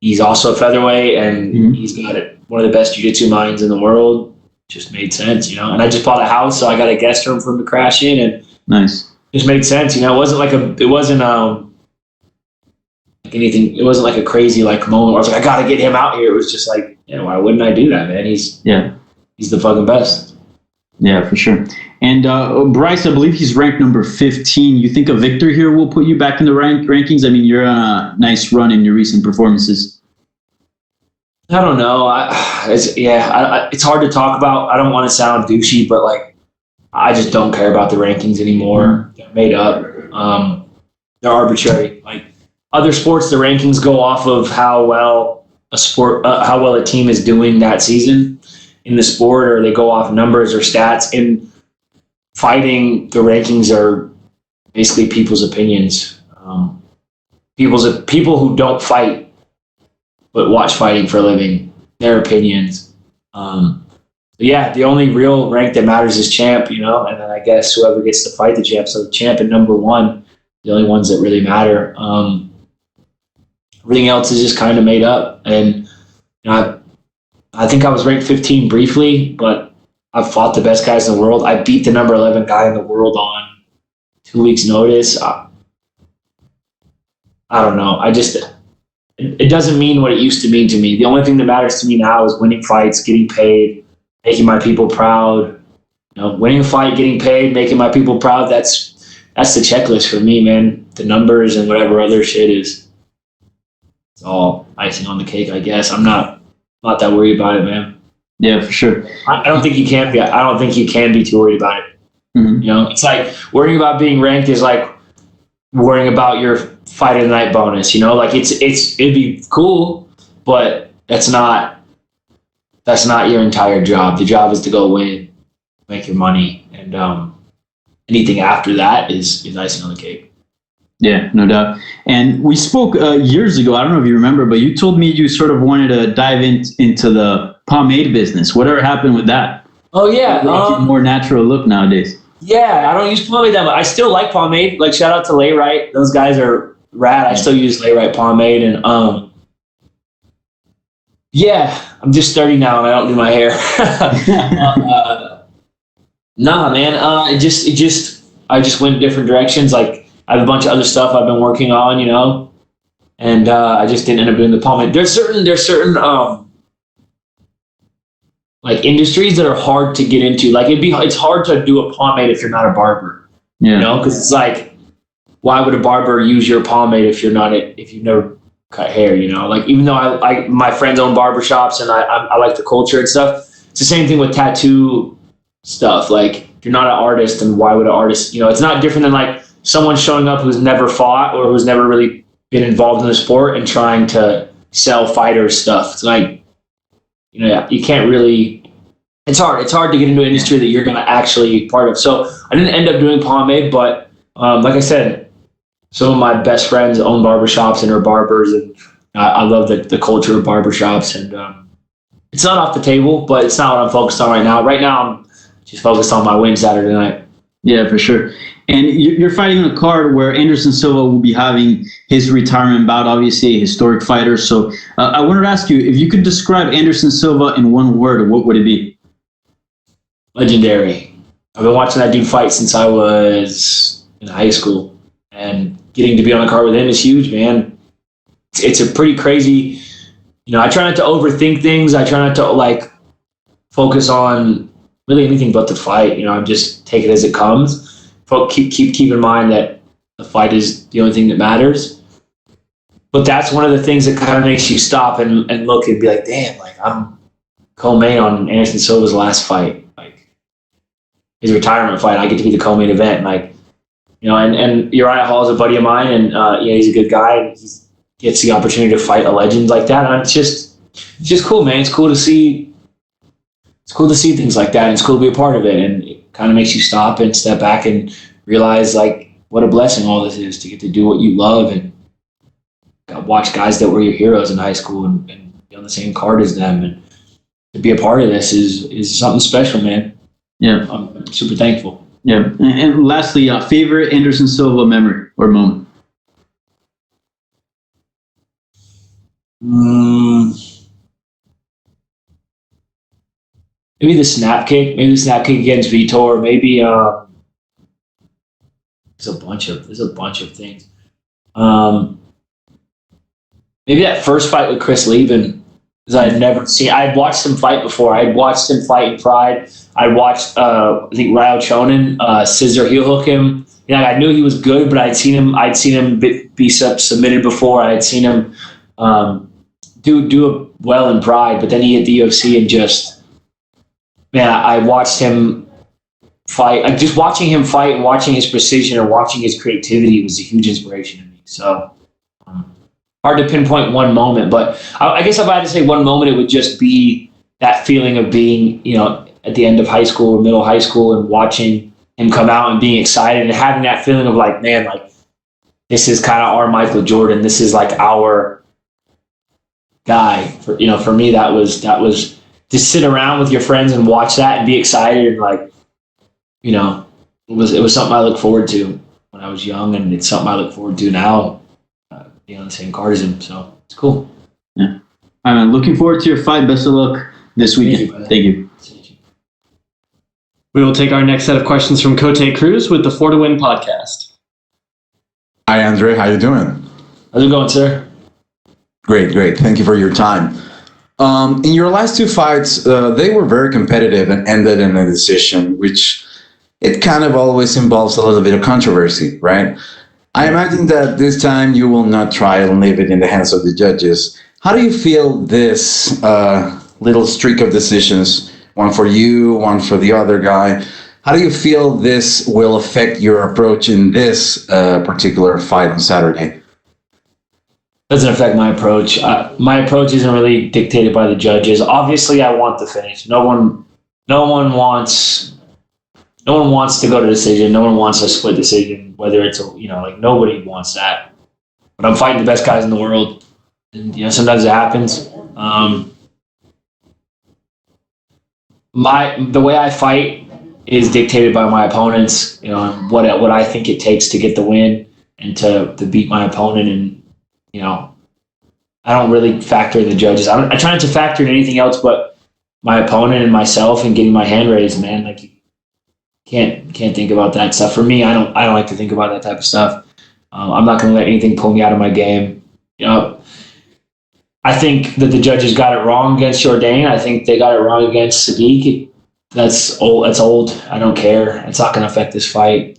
he's also a featherweight, and he's got one of the best jiu-jitsu minds in the world. Just made sense, and I just bought a house, so I got a guest room for him to crash in, and nice. Just made sense. It wasn't anything. It wasn't like a crazy moment where I was like, I got to get him out here. It was just like, why wouldn't I do that, man? He's the fucking best. Yeah, for sure. And Bryce, I believe he's ranked number 15. You think a victor here will put you back in the rankings? I mean, you're on a nice run in your recent performances. I don't know. It's hard to talk about. I don't want to sound douchey, but I just don't care about the rankings anymore. They're made up. They're arbitrary. Other sports, the rankings go off of how well a team is doing that season in the sport, or they go off numbers or stats. In fighting, the rankings are basically people's opinions. People who don't fight but watch fighting for a living, their opinions. Yeah, the only real rank that matters is champ, and then I guess whoever gets to fight the champ. So the champ and number 1, the only ones that really matter. Everything else is just kind of made up. And I think I was ranked 15 briefly, but I've fought the best guys in the world. I beat the number 11 guy in the world on 2 weeks' notice. I don't know. It doesn't mean what it used to mean to me. The only thing that matters to me now is winning fights, getting paid, making my people proud. Winning a fight, getting paid, making my people proud. That's the checklist for me, man. The numbers and whatever other shit is. It's all icing on the cake, I guess. I'm not that worried about it, man. Yeah, for sure. I don't think you can be. I don't think you can be too worried about it. Mm-hmm. It's like worrying about being ranked is like worrying about your fight of the night bonus. It'd be cool, but that's not your entire job. The job is to go win, make your money, and anything after that is icing on the cake. Yeah, no doubt. And we spoke years ago. I don't know if you remember, but you told me you sort of wanted to dive into the pomade business. Whatever happened with that? Oh yeah, more natural look nowadays. Yeah, I don't use pomade that much. I still like pomade. Shout out to Layrite. Those guys are rad. I still use Layrite pomade, and I'm just 30 now, and I don't do my hair. Nah, man. I just went different directions. I have a bunch of other stuff I've been working on, and I just didn't end up doing the pomade. There's certain industries that are hard to get into. It's hard to do a pomade if you're not a barber. Because it's why would a barber use your pomade if you've never cut hair? Even though my friends own barbershops and I like the culture and stuff. It's the same thing with tattoo stuff. If you're not an artist, then why would an artist? It's not different than someone showing up who's never fought or who's never really been involved in the sport and trying to sell fighters stuff. It's you can't really. It's hard. It's hard to get into an industry that you're going to actually be part of. So I didn't end up doing pomade, but like I said, some of my best friends own barbershops and are barbers, and I love the culture of barbershops, and it's not off the table, but it's not what I'm focused on right now. Right now, I'm just focused on my win Saturday night. Yeah, for sure. And you're fighting on a card where Anderson Silva will be having his retirement bout, obviously a historic fighter. So I wanted to ask you, if you could describe Anderson Silva in one word, what would it be? Legendary. I've been watching that dude fight since I was in high school, and getting to be on a card with him is huge, man. It's a pretty crazy, I try not to overthink things. I try not to focus on really anything but the fight. I'm just take it as it comes. Keep in mind that the fight is the only thing that matters. But that's one of the things that kind of makes you stop and look and be like, damn, I'm co-main on Anderson Silva's last fight. His retirement fight, I get to be the co-main event. And Uriah Hall is a buddy of mine, and he's a good guy, and he gets the opportunity to fight a legend like that. And it's just cool, man. It's cool to see things like that, and it's cool to be a part of it. And it kind of makes you stop and step back and realize what a blessing all this is, to get to do what you love and watch guys that were your heroes in high school and be on the same card as them, and to be a part of this is something special, man. Yeah, I'm super thankful. Yeah, and lastly, favorite Anderson Silva memory or moment? Maybe the snap kick. Maybe the snap kick against Vitor. Maybe there's a bunch of things. Maybe that first fight with Chris Lieben, because I had never seen. I had watched him fight before. I had watched him fight in Pride. I watched, I think, Ryo Chonin scissor heel hook him. I knew he was good, but I'd seen him be submitted before. I had seen him do it well in Pride, but then he hit the UFC and just, man, I watched him fight. Just watching him fight and watching his precision and watching his creativity was a huge inspiration to me. So hard to pinpoint one moment, but I guess if I had to say one moment, it would just be that feeling of being, at the end of high school or middle high school and watching him come out and being excited and having that feeling of this is kind of our Michael Jordan. This is our guy. For me, that was to sit around with your friends and watch that and be excited and it was something I look forward to when I was young, and it's something I look forward to now, being on the same card as him. So it's cool. Yeah, I'm looking forward to your fight. Best of luck this weekend. Thank you. We will take our next set of questions from Cote Cruz with the 4 to Win podcast. Hi, Andre. How you doing? How's it going, sir? Great. Thank you for your time. In your last 2 fights, they were very competitive and ended in a decision, which it kind of always involves a little bit of controversy, right? I imagine that this time you will not try and leave it in the hands of the judges. How do you feel this little streak of decisions, one for you, one for the other guy, how do you feel this will affect your approach in this particular fight on Saturday? Doesn't affect my approach. My approach isn't really dictated by the judges. Obviously, I want the finish. No one wants to go to decision. No one wants a split decision. Whether it's nobody wants that. But I'm fighting the best guys in the world, and sometimes it happens. The way I fight is dictated by my opponents. And what I think it takes to get the win and to beat my opponent. And I don't really factor in the judges. I try not to factor in anything else but my opponent and myself and getting my hand raised, man. Can't think about that stuff. For me, I don't like to think about that type of stuff. I'm not going to let anything pull me out of my game. I think that the judges got it wrong against Jourdain. I think they got it wrong against Sadiq. That's old. That's old. I don't care. It's not going to affect this fight.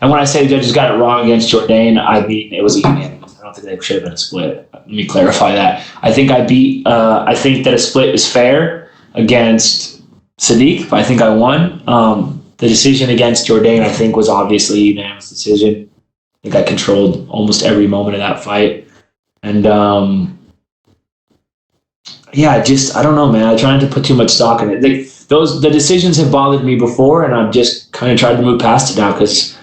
And when I say the judges got it wrong against Jourdain, I mean it was unanimous. I don't think they should have been a split. Let me clarify that. I think I think that a split is fair against Sadiq. I think I won. The decision against Jourdain, I think, was obviously a unanimous decision. I think I controlled almost every moment of that fight. And I don't know, man. I try not to put too much stock in it. The decisions have bothered me before, and I've just kind of tried to move past it now because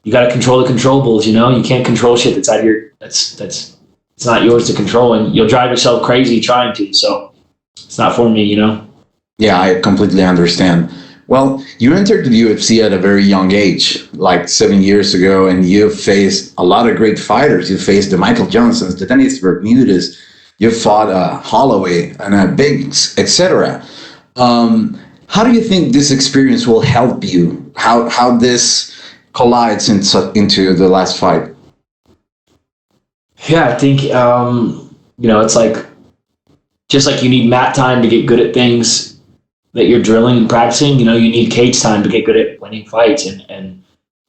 you got to control the controllables. You can't control shit that's out of your that's it's not yours to control, and you'll drive yourself crazy trying to. So it's not for me. Yeah, I completely understand. Well, you entered the UFC at a very young age, like 7 years ago, and you faced a lot of great fighters. You faced the Michael Johnsons, the Dennis Bermudez, you fought Holloway and Biggs, etc. How do you think this experience will help you? How this collides into the last fight? Yeah, I think it's like just like you need mat time to get good at things that you're drilling and practicing. You need cage time to get good at winning fights and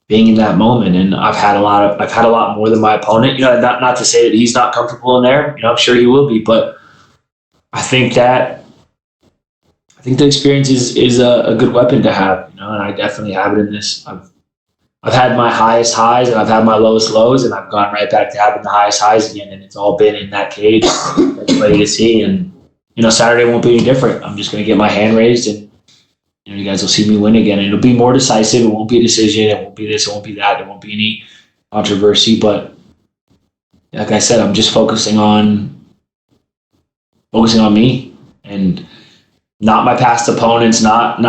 being in that moment. And I've had a lot more than my opponent. Not to say that he's not comfortable in there. I'm sure he will be, but I think the experience is a good weapon to have. And I definitely have it in this. I've had my highest highs and I've had my lowest lows, and I've gone right back to having the highest highs again, and it's all been in that cage for everybody to see. And Saturday won't be any different. I'm just going to get my hand raised, and you guys will see me win again. And it'll be more decisive. It won't be a decision. It won't be this. It won't be that. There won't be any controversy. But like I said, I'm just focusing on me and not my past opponents, not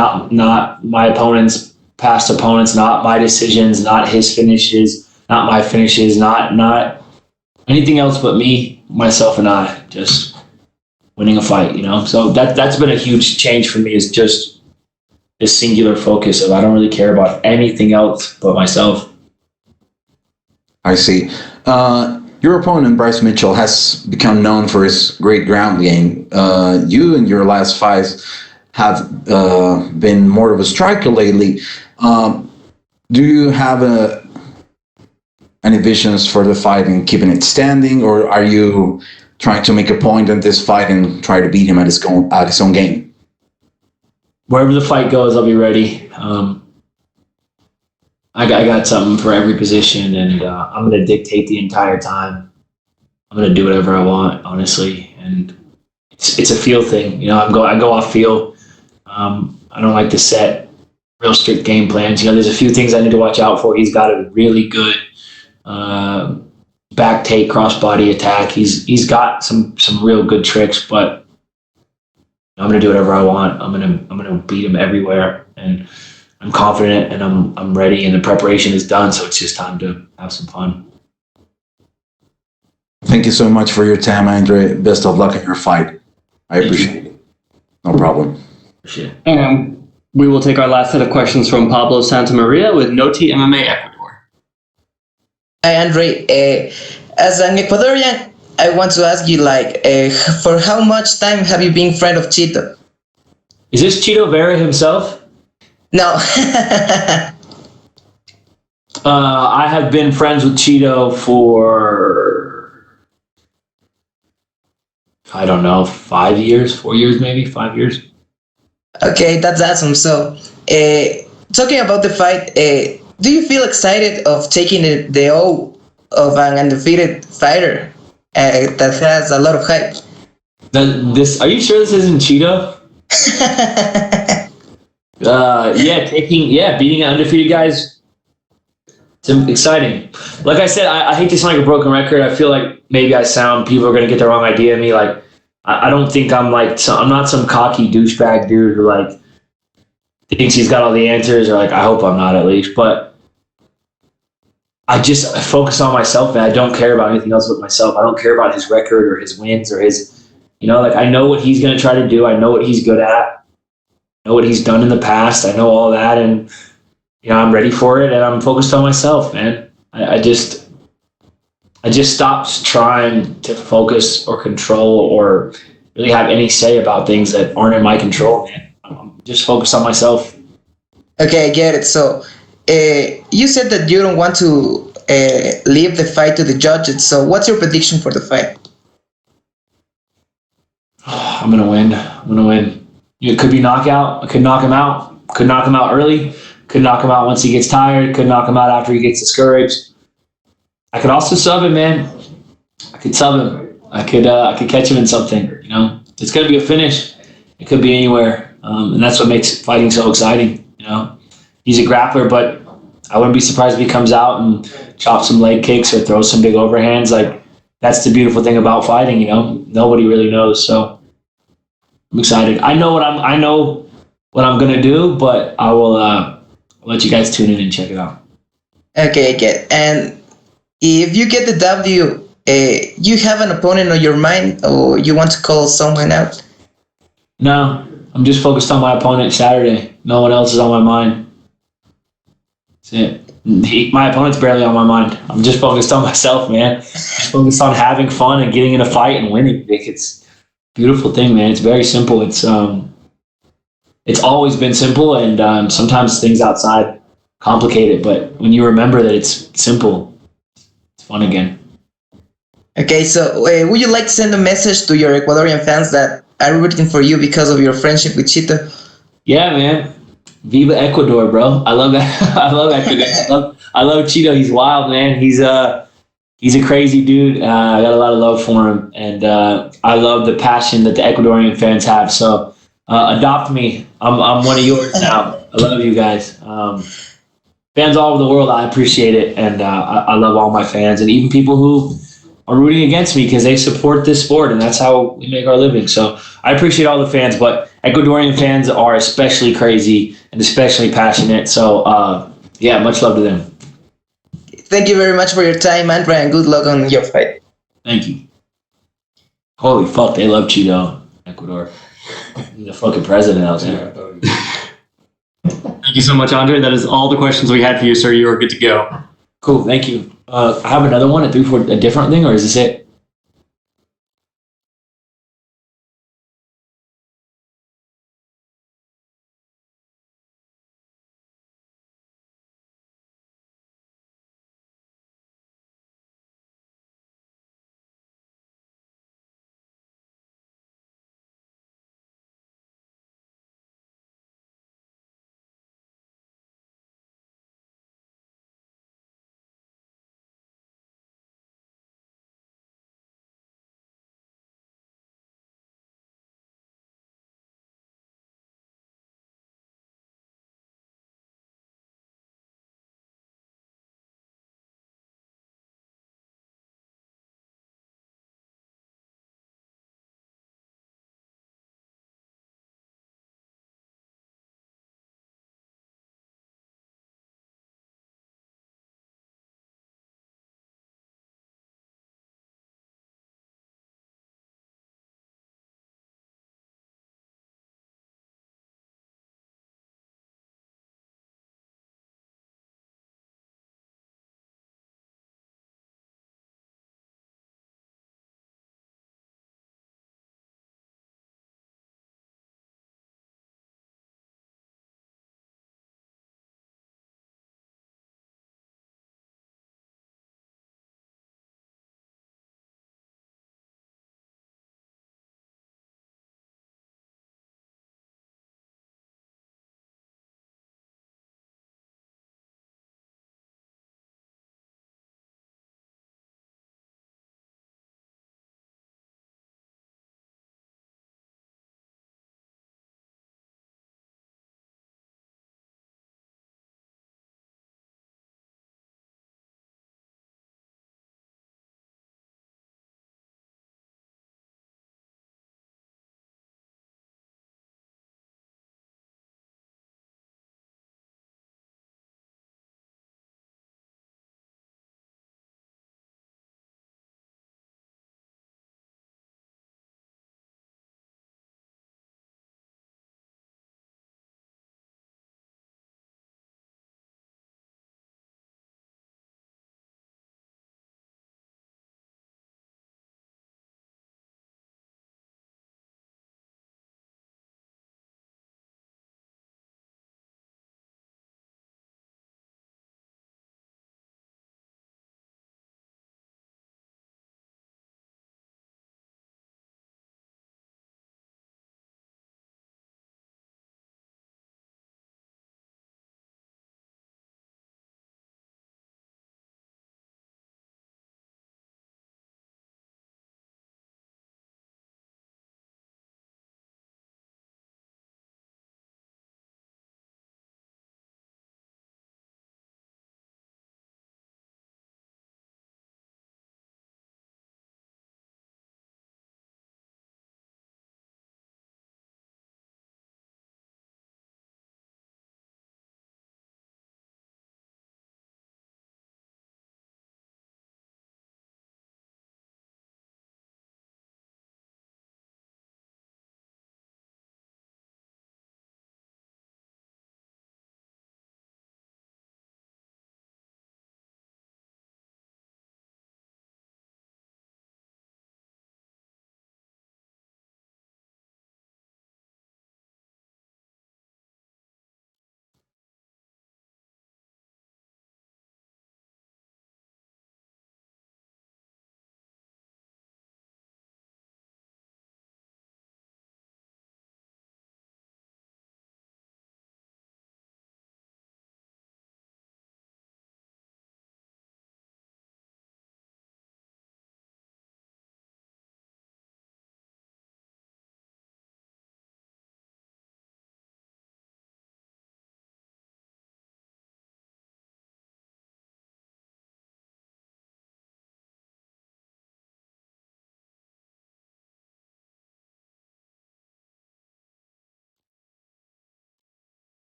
my opponents' past opponents, not my decisions, not his finishes, not my finishes, not anything else but me, myself, and I. Just winning a fight, So that's been a huge change for me, is just this singular focus of I don't really care about anything else but myself. I see. Your opponent, Bryce Mitchell, has become known for his great ground game. You in your last fights have been more of a striker lately. Do you have any visions for the fight and keeping it standing, or are you trying to make a point in this fight and try to beat him at his own game? Wherever the fight goes, I'll be ready. I got something for every position, and I'm going to dictate the entire time. I'm going to do whatever I want, honestly, and it's a feel thing. I go off feel. I don't like to set real strict game plans. There's a few things I need to watch out for. He's got a really good back take, crossbody attack. He's got some real good tricks, but I'm going to do whatever I want. I'm going to beat him everywhere, and I'm confident, and I'm ready, and the preparation is done. So it's just time to have some fun. Thank you so much for your time, Andre. Best of luck in your fight. I appreciate it. No problem. Appreciate it. And we will take our last set of questions from Pablo Santamaria with Noti MMA Ecuador. Hi, Andre. As an Ecuadorian, I want to ask you, for how much time have you been friend of Chito? Is this Chito Vera himself? No. I have been friends with Chito for, I don't know, 5 years, 4 years, maybe 5 years. Okay, that's awesome. So, talking about the fight, do you feel excited of taking the O of an undefeated fighter that has a lot of hype? Are you sure this isn't Cheeto? Beating an undefeated guys, it's exciting. Like I said, I hate to sound like a broken record. I feel like maybe people are going to get the wrong idea of me. Like, I don't think I'm not some cocky douchebag dude who thinks he's got all the answers, or I hope I'm not, at least. But I focus on myself, and I don't care about anything else but myself. I don't care about his record or his wins or his, I know what he's going to try to do. I know what he's good at. I know what he's done in the past. I know all that, and I'm ready for it, and I'm focused on myself, man. I just stopped trying to focus or control or really have any say about things that aren't in my control, man. I'm just focused on myself. Okay, I get it. So, you said that you don't want to leave the fight to the judges. So, what's your prediction for the fight? I'm gonna win. It could be knockout. I could knock him out. Could knock him out early. Could knock him out once he gets tired. Could knock him out after he gets discouraged. I could also sub him, man. I could sub him. I could catch him in something. It's gonna be a finish. It could be anywhere, and that's what makes fighting so exciting. He's a grappler, but I wouldn't be surprised if he comes out and chops some leg kicks or throws some big overhands. Like, that's the beautiful thing about fighting, you know? Nobody really knows, so I'm excited. I know what I'm gonna do, but I will let you guys tune in and check it out. Okay, good. And if you get the W, you have an opponent on your mind, or you want to call someone out? No, I'm just focused on my opponent Saturday. No one else is on my mind. That's it. My opponent's barely on my mind. I'm just focused on myself, man. Just focused on having fun and getting in a fight and winning. It's a beautiful thing, man. It's very simple. It's always been simple, and sometimes things outside complicate it. But when you remember that it's simple, it's fun again. Okay, so would you like to send a message to your Ecuadorian fans that are rooting for you because of your friendship with Chito? Yeah, man. Viva Ecuador, bro. I love that. I love Ecuador. I love Chito. He's wild, man. He's a crazy dude. I got a lot of love for him, and I love the passion that the Ecuadorian fans have. So adopt me. I'm one of yours now. I love you guys. Fans all over the world, I appreciate it, and I love all my fans, and even people who are rooting against me because they support this sport, and that's how we make our living. So I appreciate all the fans, but Ecuadorian fans are especially crazy and especially passionate. So yeah, much love to them. Thank you very much for your time, Andrea, and good luck on your fight. Thank you. Holy fuck, they love Cheeto, Ecuador. He's the fucking president out there. Thank you so much, Andre. That is all the questions we had for you, sir. You are good to go. Cool, thank you. I have another one at 3 for a different thing, or is this it?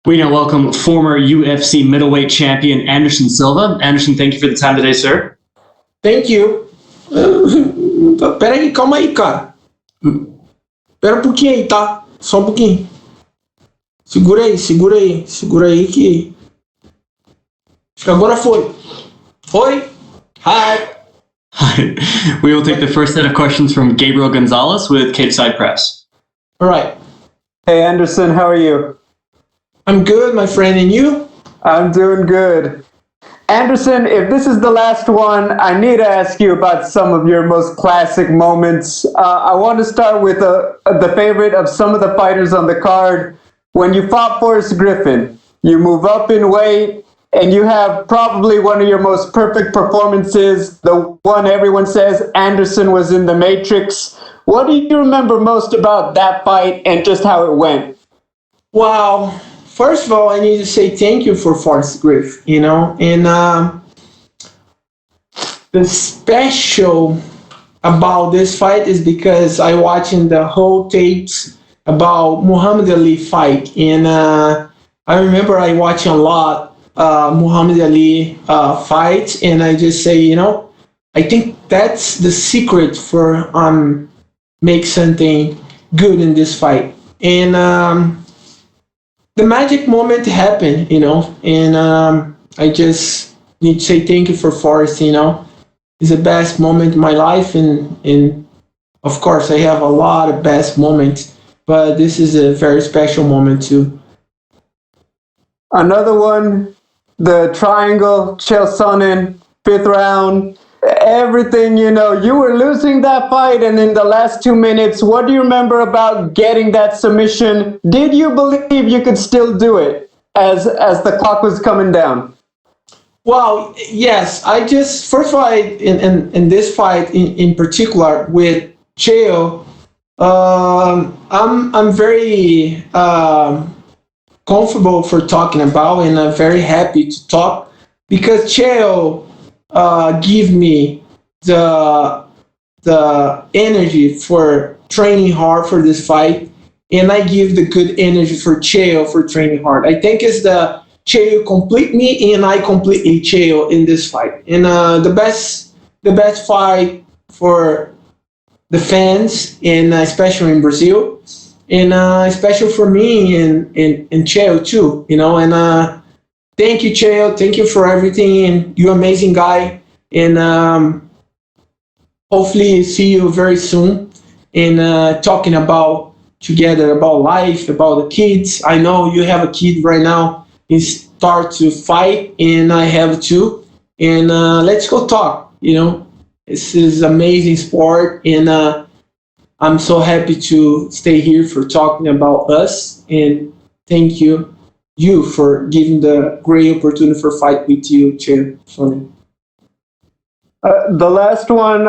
We now welcome former UFC middleweight champion Anderson Silva. Anderson, thank you for the time today, sir. Thank you. Peraí, calma aí, cara. Pera um pouquinho aí, tá? Só um pouquinho. Segura aí que... Acho que agora foi. Oi. Hi. Hi. We will take the first set of questions from Gabriel Gonzalez with Cape Side Press. All right. Hey, Anderson, how are you? I'm good, my friend, and you? I'm doing good. Anderson, if this is the last one, I need to ask you about some of your most classic moments. I want to start with the favorite of some of the fighters on the card. When you fought Forrest Griffin, you move up in weight, and you have probably one of your most perfect performances, the one everyone says Anderson was in the Matrix. What do you remember most about that fight and just how it went? Wow. First of all, I need to say thank you for Forrest Griffin, you know, and the special about this fight is because I watching the whole tapes about Muhammad Ali fight, and I remember I watching a lot Muhammad Ali fights, and I just say, you know, I think that's the secret for make something good in this fight, and the magic moment happened, you know, and I just need to say thank you for Forrest, you know. It's the best moment in my life, and of course I have a lot of best moments, but this is a very special moment too. Another one, the triangle, Chael Sonnen, 5th round. Everything, you know, you were losing that fight, and in the last 2 minutes, what do you remember about getting that submission? Did you believe you could still do it as the clock was coming down? Well, yes. I just first of all, in this fight in particular with Chael, I'm very comfortable for talking about, and I'm very happy to talk because Chael give me the energy for training hard for this fight, and I give the good energy for Chael for training hard. I think it's the Chael complete me, and I completely Chael in this fight, and the best fight for the fans, and especially in Brazil, and especially for me and Chael too, you know, and. Thank you, Chael. Thank you for everything, and you're an amazing guy. And hopefully, see you very soon. And talking about together about life, about the kids. I know you have a kid right now. He start to fight, and I have too. And let's go talk. You know, this is amazing sport, and I'm so happy to stay here for talking about us. And thank you for giving the great opportunity for fight with you, Chair. Sorry. The last one,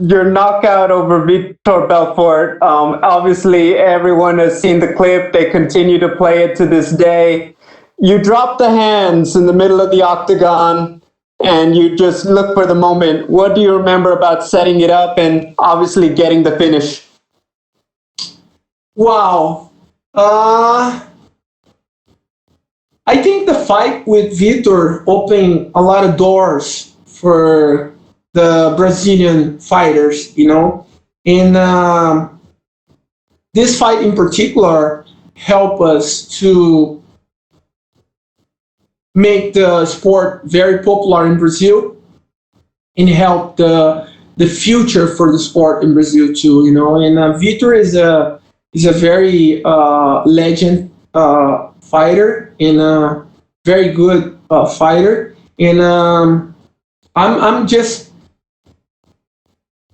your knockout over Victor Belfort. Obviously, everyone has seen the clip. They continue to play it to this day. You drop the hands in the middle of the octagon, and you just look for the moment. What do you remember about setting it up and obviously getting the finish? Wow. I think the fight with Victor opened a lot of doors for the Brazilian fighters, you know, and this fight in particular helped us to make the sport very popular in Brazil and help the future for the sport in Brazil too, you know. And Victor is a very legend fighter and a very good fighter, and I'm just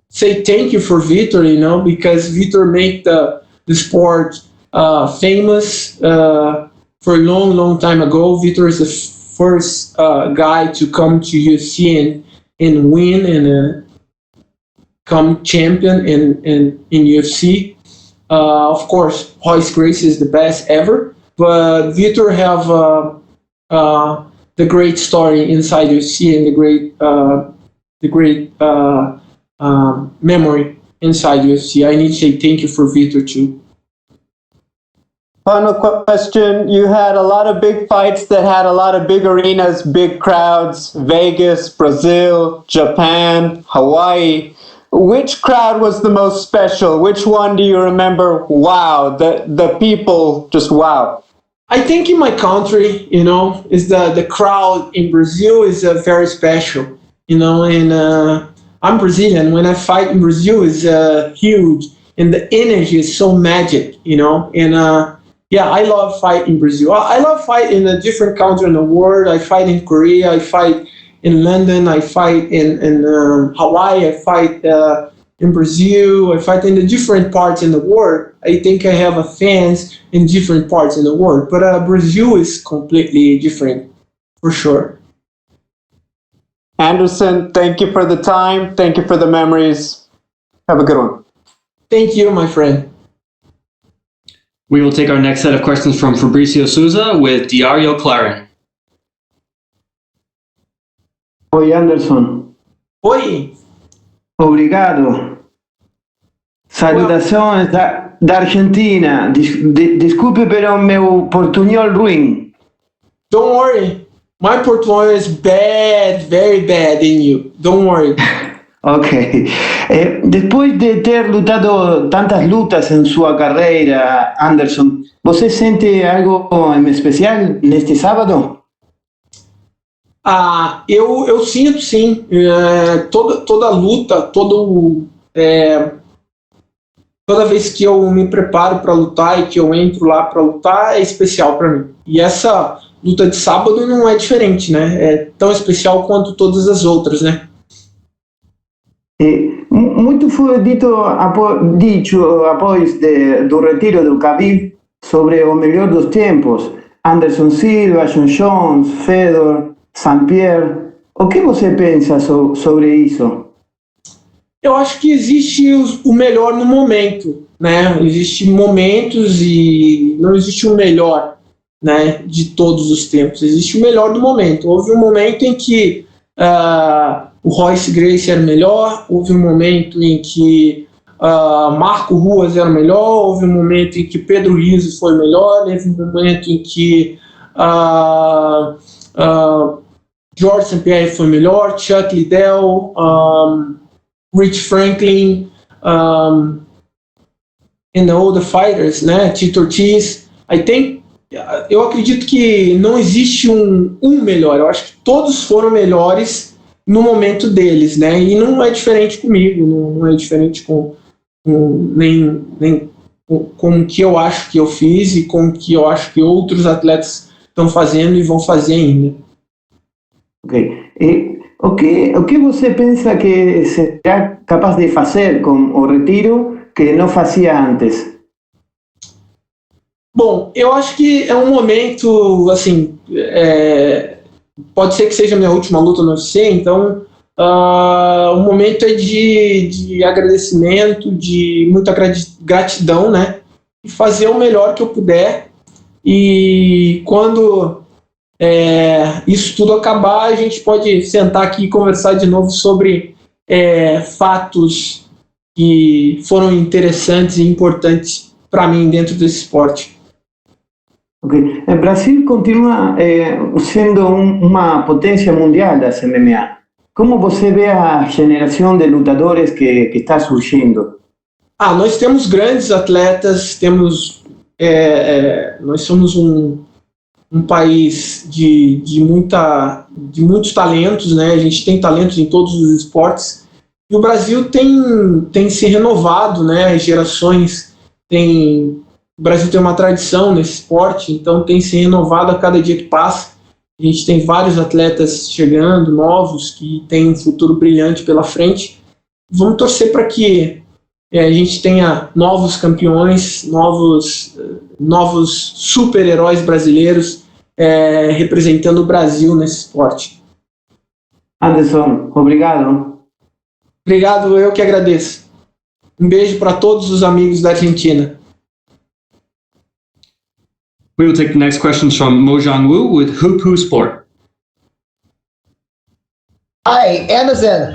say thank you for Victor, you know, because Victor made the sport famous for a long time ago. Victor is the first guy to come to UFC and win and come champion in UFC. Of course, Royce Gracie is the best ever, but Victor have the great story inside UFC and the great memory inside UFC. I need to say thank you for Victor too. Final question. You had a lot of big fights that had a lot of big arenas, big crowds, Vegas, Brazil, Japan, Hawaii. Which crowd was the most special? Which one do you remember? Wow, the people just wow. I think in my country, is the crowd in Brazil is very special, and I'm Brazilian. When I fight in Brazil, is huge, and the energy is so magic, and yeah, I love fight in Brazil. I love fight in a different country in the world. I fight in Korea. I fight in London. I fight in Hawaii. I fight in Brazil. I fight in the different parts in the world. I think I have fans in different parts in the world. But Brazil is completely different, for sure. Anderson, thank you for the time. Thank you for the memories. Have a good one. Thank you, my friend. We will take our next set of questions from Fabricio Souza with Diario Clarin. Oi, Anderson. Oi. Obrigado. Salutações da Argentina. Desculpe pelo meu portunhol ruim. Don't worry. My portunhol is bad, very bad in you. Don't worry. Ok. Depois de ter lutado tantas lutas em sua carreira, Anderson, você sente algo em especial neste sábado? Eu sinto sim. Toda luta, toda vez que eu me preparo para lutar e que eu entro lá para lutar é especial para mim. E essa luta de sábado não é diferente, né? É tão especial quanto todas as outras, né? Muito foi dicho após do retiro do Khabib sobre o melhor dos tempos. Anderson Silva, John Jones, Fedor, St. Pierre. O que você pensa sobre isso? Eu acho que existe o melhor no momento, né? Existem momentos e não existe o melhor, né, de todos os tempos. Existe o melhor do momento. Houve um momento em que o Royce Gracie era melhor, houve um momento em que Marco Ruas era melhor, houve um momento em que Pedro Rizzo foi melhor, houve um momento em que George St. Pierre foi melhor, Chuck Liddell, Rich Franklin, and all the fighters, né? Tito Ortiz. Eu acredito que não existe um melhor. Eu acho que todos foram melhores no momento deles, né? E não é diferente comigo, não é diferente nem com o que eu acho que eu fiz e com o que eu acho que outros atletas estão fazendo e vão fazer ainda. Ok. O que você pensa que será capaz de fazer com o retiro que não fazia antes? Bom, eu acho que é um momento, assim, pode ser que seja a minha última luta no UFC, então o momento é de agradecimento, de muita gratidão, né? E fazer o melhor que eu puder. E quando isso tudo acabar, a gente pode sentar aqui e conversar de novo sobre fatos que foram interessantes e importantes para mim dentro desse esporte. Okay. O Brasil continua sendo uma potência mundial das MMA. Como você vê a geração de lutadores que está surgindo? Nós temos grandes atletas, nós somos um país de muitos talentos, né? A gente tem talentos em todos os esportes. E o Brasil tem se renovado, né? As gerações o Brasil tem uma tradição nesse esporte, então tem se renovado a cada dia que passa. A gente tem vários atletas chegando, novos, que têm um futuro brilhante pela frente. Vamos torcer para que a gente tenha novos campeões, novos super-heróis brasileiros representando o Brasil nesse esporte. Anderson, obrigado. Obrigado, eu que agradeço. Um beijo para todos os amigos da Argentina. We will take the next questions from Mojang Wu with Hoop Hoo Sport. Hi, Anderson.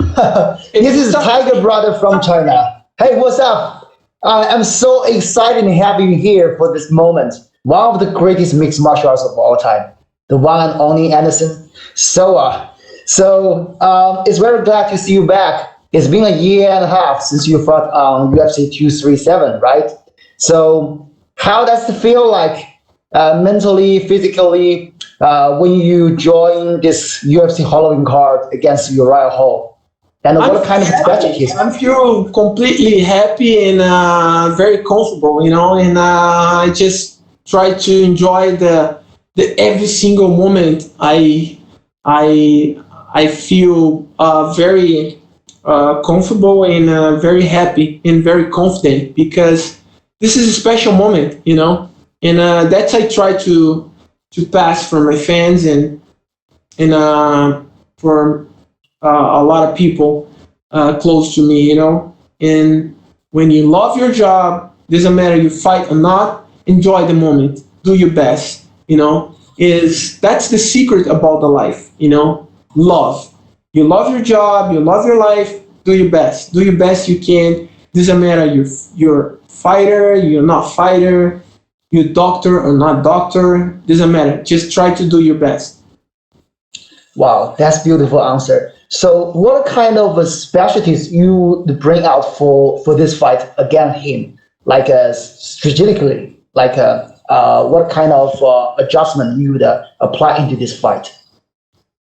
This is Tiger Brother from China. Hey, what's up? I'm so excited to have you here for this moment. one of the greatest mixed martial arts of all time, the one and only Anderson Silva. So it's very glad to see you back. It's been a year and a half since you fought on UFC 237, right? So how does it feel like mentally, physically, when you join this UFC Halloween card against Uriah Hall? And what kind of strategies? I feel completely happy and very comfortable, and I just try to enjoy the every single moment. I feel very comfortable and very happy and very confident because this is a special moment, and that's I try to pass for my fans and for a lot of people close to me, And when you love your job, doesn't matter you fight or not, enjoy the moment, do your best, That's the secret about the life, Love. You love your job, you love your life, do your best you can. Doesn't matter you're fighter, you're not fighter, you're doctor or not doctor, doesn't matter. Just try to do your best. Wow, that's beautiful answer. So what kind of specialties you would bring out for this fight against him? Like strategically, like what kind of adjustment you would apply into this fight?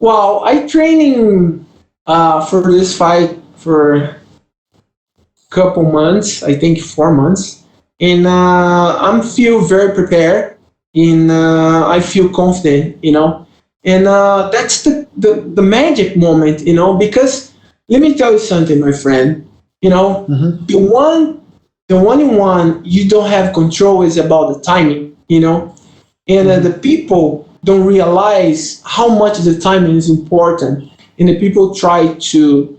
Well, I training for this fight for a couple months, I think 4 months. And I feel very prepared and I feel confident, And that's the magic moment, because let me tell you something, my friend, the one you don't have control is about the timing, and the people don't realize how much the timing is important, and the people try to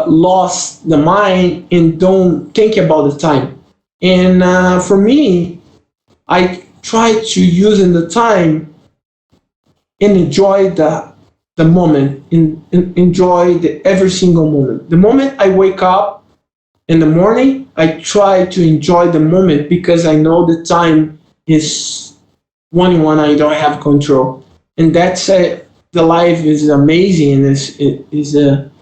lose the mind and don't think about the time. And for me, I try to use in the time and enjoy the moment, and enjoy every single moment. The moment I wake up in the morning, I try to enjoy the moment because I know the time is one I don't have control. And that's the life is amazing and is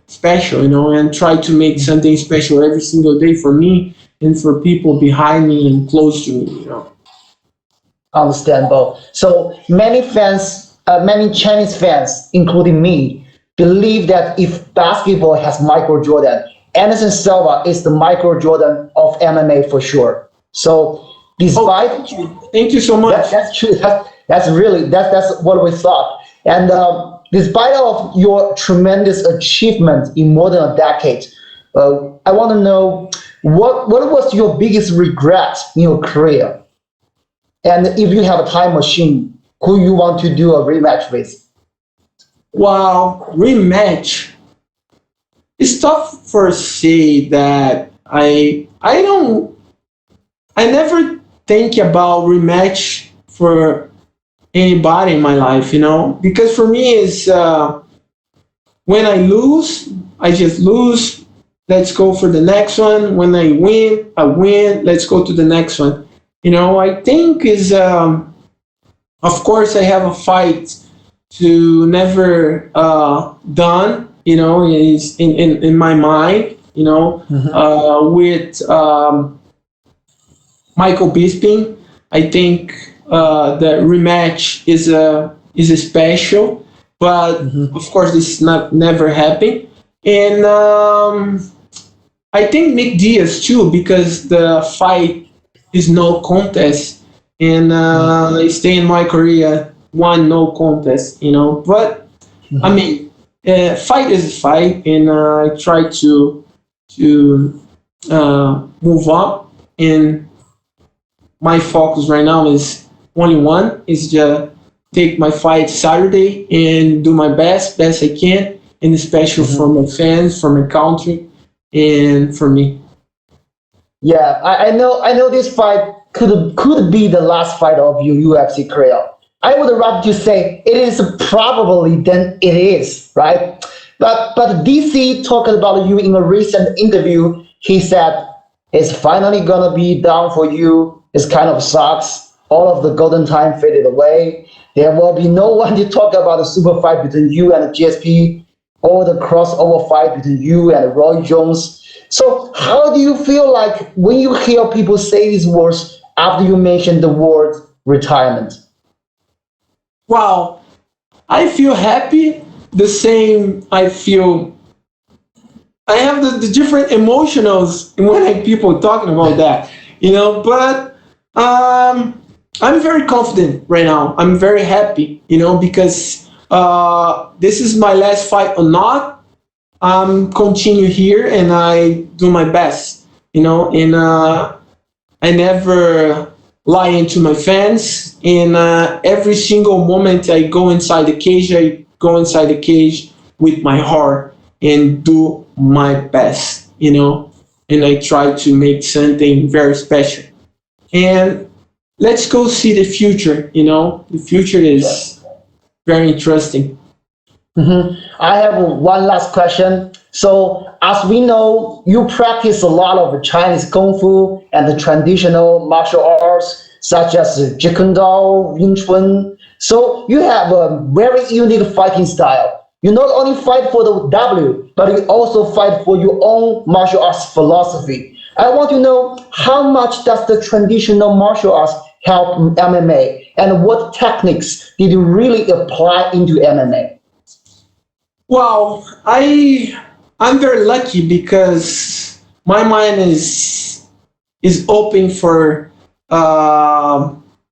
special, and try to make something special every single day for me and for people behind me and close to me, Understandable. So many fans, many Chinese fans, including me, believe that if basketball has Michael Jordan, Anderson Silva is the Michael Jordan of MMA for sure. So despite thank you so much. That's true. That's what we thought. And despite of your tremendous achievement in more than a decade, I want to know what was your biggest regret in your career? And if you have a time machine, who you want to do a rematch with? Well, rematch. It's tough for say that I never think about rematch for anybody in my life, because for me it's when I lose, I just lose. Let's go for the next one. When I win. Let's go to the next one. I think is of course I have a fight to never done. Is in my mind. With Michael Bisping. I think the rematch is a special, but of course this is not never happen. And I think Nick Diaz too, because the fight is no contest, and I stay in my career one no contest, But I mean, fight is a fight, and I try to move up. And my focus right now is only one: is just take my fight Saturday and do my best I can, and especially for my fans, for my country, and for me. Yeah, I know this fight could be the last fight of your UFC career. I would rather to say it is probably than it is, right? But DC talked about you in a recent interview. He said it's finally gonna be down for you. It kind of sucks, all of the golden time faded away. There will be no one to talk about the super fight between you and the GSP, or the crossover fight between you and Roy Jones. So how do you feel like when you hear people say these words after you mention the word retirement? Wow, I feel happy. The same, I have the different emotionals when people talking about that, but I'm very confident right now. I'm very happy, because this is my last fight or not. I'm continue here and I do my best, and I never lie into my fans. And every single moment I go inside the cage with my heart and do my best, and I try to make something very special. And let's go see the future, the future is very interesting. I have one last question. So, as we know, you practice a lot of Chinese Kung Fu and the traditional martial arts, such as Jeet Kune Do, Wing Chun. So, you have a very unique fighting style. You not only fight for the W, but you also fight for your own martial arts philosophy. I want to know how much does the traditional martial arts help MMA, and what techniques did you really apply into MMA? Well, I'm very lucky because my mind is open for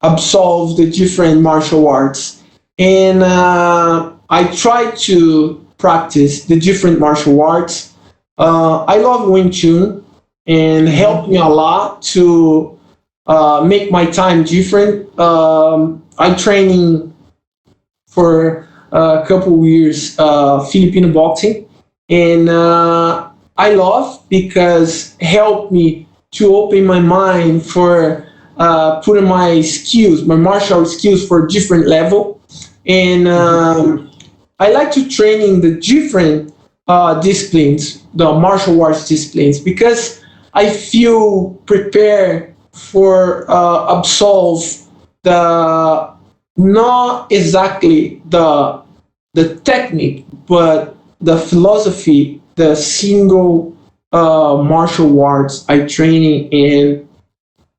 absolve the different martial arts, and I try to practice the different martial arts. I love Wing Chun and helped me a lot to make my time different. I training for a couple of years Filipino boxing, and I love because helped me to open my mind for putting my skills, my martial skills for different level. And I like to train in the different disciplines, the martial arts disciplines, because I feel prepared for absolve the not exactly the technique, but the philosophy, the single martial arts I training, and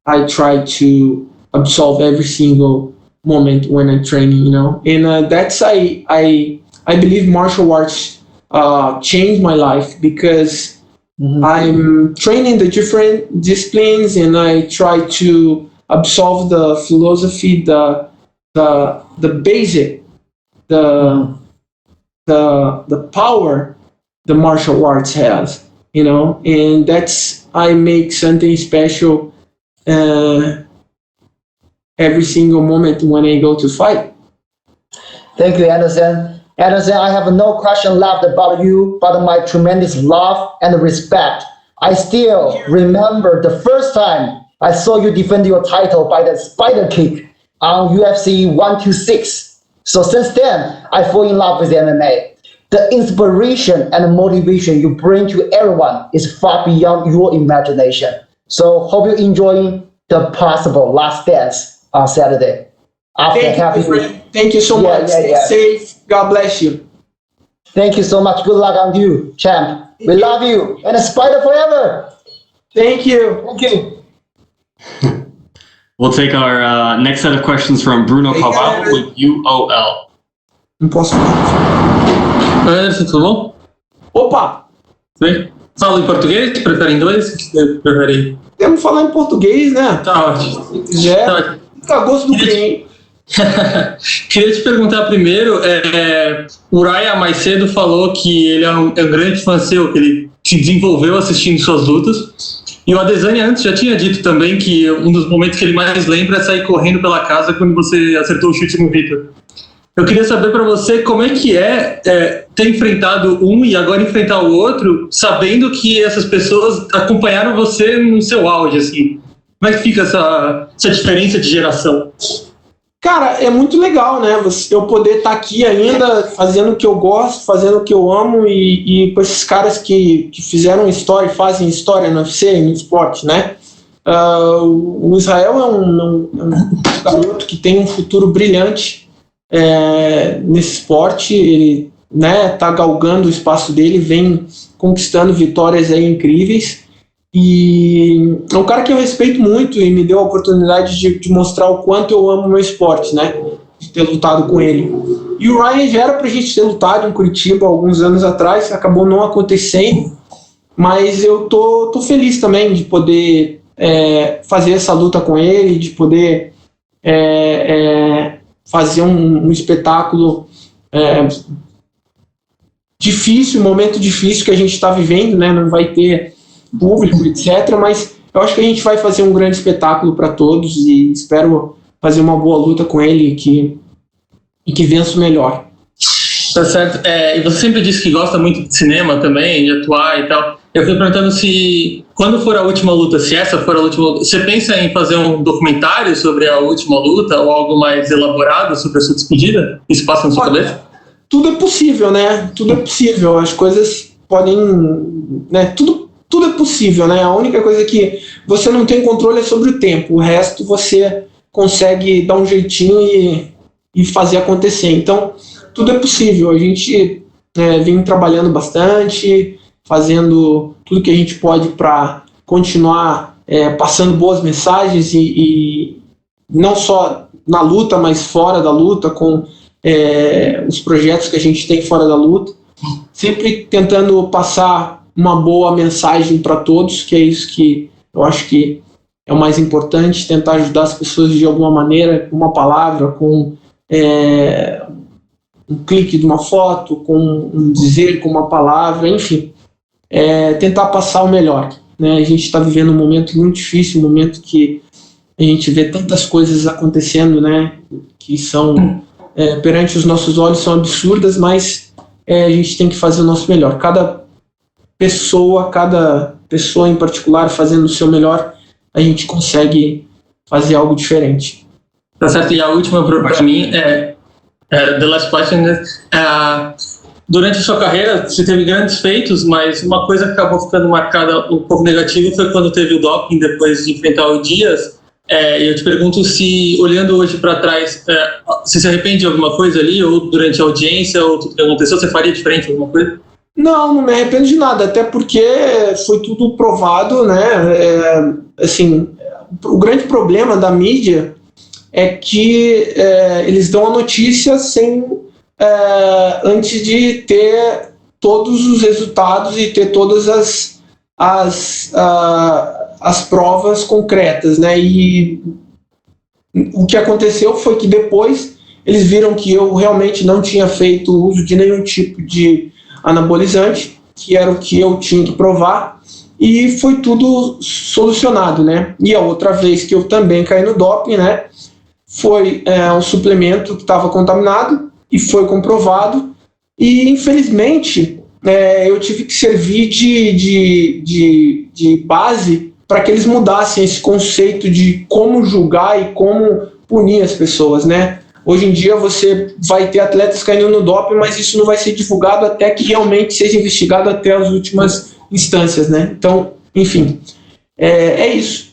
I try to absolve every single moment when I training, and that's I believe martial arts changed my life because I'm training the different disciplines and I try to absolve the philosophy, the basic, the power the martial arts has, and that's I make something special every single moment when I go to fight. Thank you, Anderson. Anderson, I have no question left about you but my tremendous love and respect. I still remember the first time I saw you defend your title by the spider kick on UFC 126. So since then, I fall in love with MMA. The inspiration and motivation you bring to everyone is far beyond your imagination. So hope you're enjoying the possible last dance on Saturday. Thank you so much. Stay safe. God bless you. Thank you so much. Good luck on you, champ. We love you. And a spider forever. Thank you. Thank you. We'll take our next set of questions from Bruno Cavalo with UOL. Não posso. Oi, Anderson, tudo bom? Opa! Bem? Fala em português? Prefere inglês? Prefere? Temos que falar em português, né? Tá ótimo. Se quiser, fica a gosto do cliente. Queria te perguntar primeiro, o Uriah mais cedo falou que ele é um grande fã seu, que ele se desenvolveu assistindo suas lutas. E o Adesanya antes já tinha dito também que um dos momentos que ele mais lembra é sair correndo pela casa quando você acertou o chute no Victor. Eu queria saber para você como é que ter enfrentado um e agora enfrentar o outro, sabendo que essas pessoas acompanharam você no seu auge, assim. Como é que fica essa diferença de geração? Cara, é muito legal, né? Eu poder estar aqui ainda fazendo o que eu gosto, fazendo o que eu amo e com esses caras que fizeram história e fazem história no UFC, no esporte, né? O Israel é garoto que tem um futuro brilhante nesse esporte. Ele, né, tá galgando o espaço dele, vem conquistando vitórias aí incríveis. E é um cara que eu respeito muito e me deu a oportunidade de mostrar o quanto eu amo o meu esporte, né? De ter lutado com ele. E o Ryan já era pra gente ter lutado em Curitiba alguns anos atrás, acabou não acontecendo, mas eu tô feliz também de poder fazer essa luta com ele, de poder fazer um espetáculo difícil, um momento difícil que a gente está vivendo, né? Não vai ter público, etc. Mas eu acho que a gente vai fazer um grande espetáculo para todos e espero fazer uma boa luta com ele e que vença o melhor. Tá certo. E você sempre disse que gosta muito de cinema também, de atuar e tal. Eu fiquei perguntando se, quando for a última luta, se essa for a última luta, você pensa em fazer um documentário sobre a última luta ou algo mais elaborado sobre a sua despedida? Isso passa na sua cabeça? Tudo é possível, né? Tudo é possível. As coisas podem... né? Tudo é possível, né? A única coisa que você não tem controle é sobre o tempo. O resto você consegue dar um jeitinho e fazer acontecer. Então, tudo é possível. A gente vem trabalhando bastante, fazendo tudo que a gente pode para continuar passando boas mensagens e não só na luta, mas fora da luta, com os projetos que a gente tem fora da luta. Sempre tentando passar uma boa mensagem para todos, que é isso que eu acho que é o mais importante, tentar ajudar as pessoas de alguma maneira, com uma palavra, com um clique de uma foto, com um dizer, com uma palavra, enfim, tentar passar o melhor, né? A gente está vivendo um momento muito difícil, um momento que a gente vê tantas coisas acontecendo, né, que são, perante os nossos olhos, são absurdas, mas a gente tem que fazer o nosso melhor. Cada pessoa em particular fazendo o seu melhor, a gente consegue fazer algo diferente. Tá certo, e a última para mim the last question is, durante a sua carreira você teve grandes feitos, mas uma coisa que acabou ficando marcada um pouco negativa foi quando teve o doping depois de enfrentar o Dias. Eu te pergunto se, olhando hoje para trás, você se arrepende de alguma coisa ali, ou durante a audiência, ou tudo que aconteceu, você faria diferente alguma coisa? Não me arrependo de nada, até porque foi tudo provado, né? Assim, o grande problema da mídia é que eles dão a notícia antes de ter todos os resultados e ter todas as provas concretas, né? E o que aconteceu foi que depois eles viram que eu realmente não tinha feito uso de nenhum tipo de anabolizante, que era o que eu tinha que provar, e foi tudo solucionado, né? E a outra vez que eu também caí no doping, né, foi um suplemento que estava contaminado e foi comprovado, e infelizmente eu tive que servir de base para que eles mudassem esse conceito de como julgar e como punir as pessoas, né? Hoje em dia você vai ter atletas caindo no doping, mas isso não vai ser divulgado até que realmente seja investigado até as últimas instâncias, né? Então, enfim, é isso.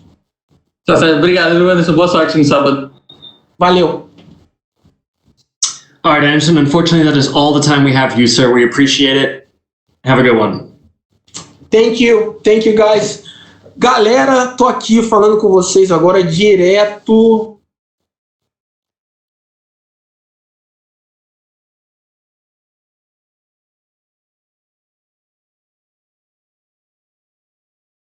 Tá certo, obrigado, Anderson. Boa sorte no sábado. Valeu. All right, Anderson, unfortunately that is all the time we have for you, sir. We appreciate it. Have a good one. Thank you guys. Galera, tô aqui falando com vocês agora direto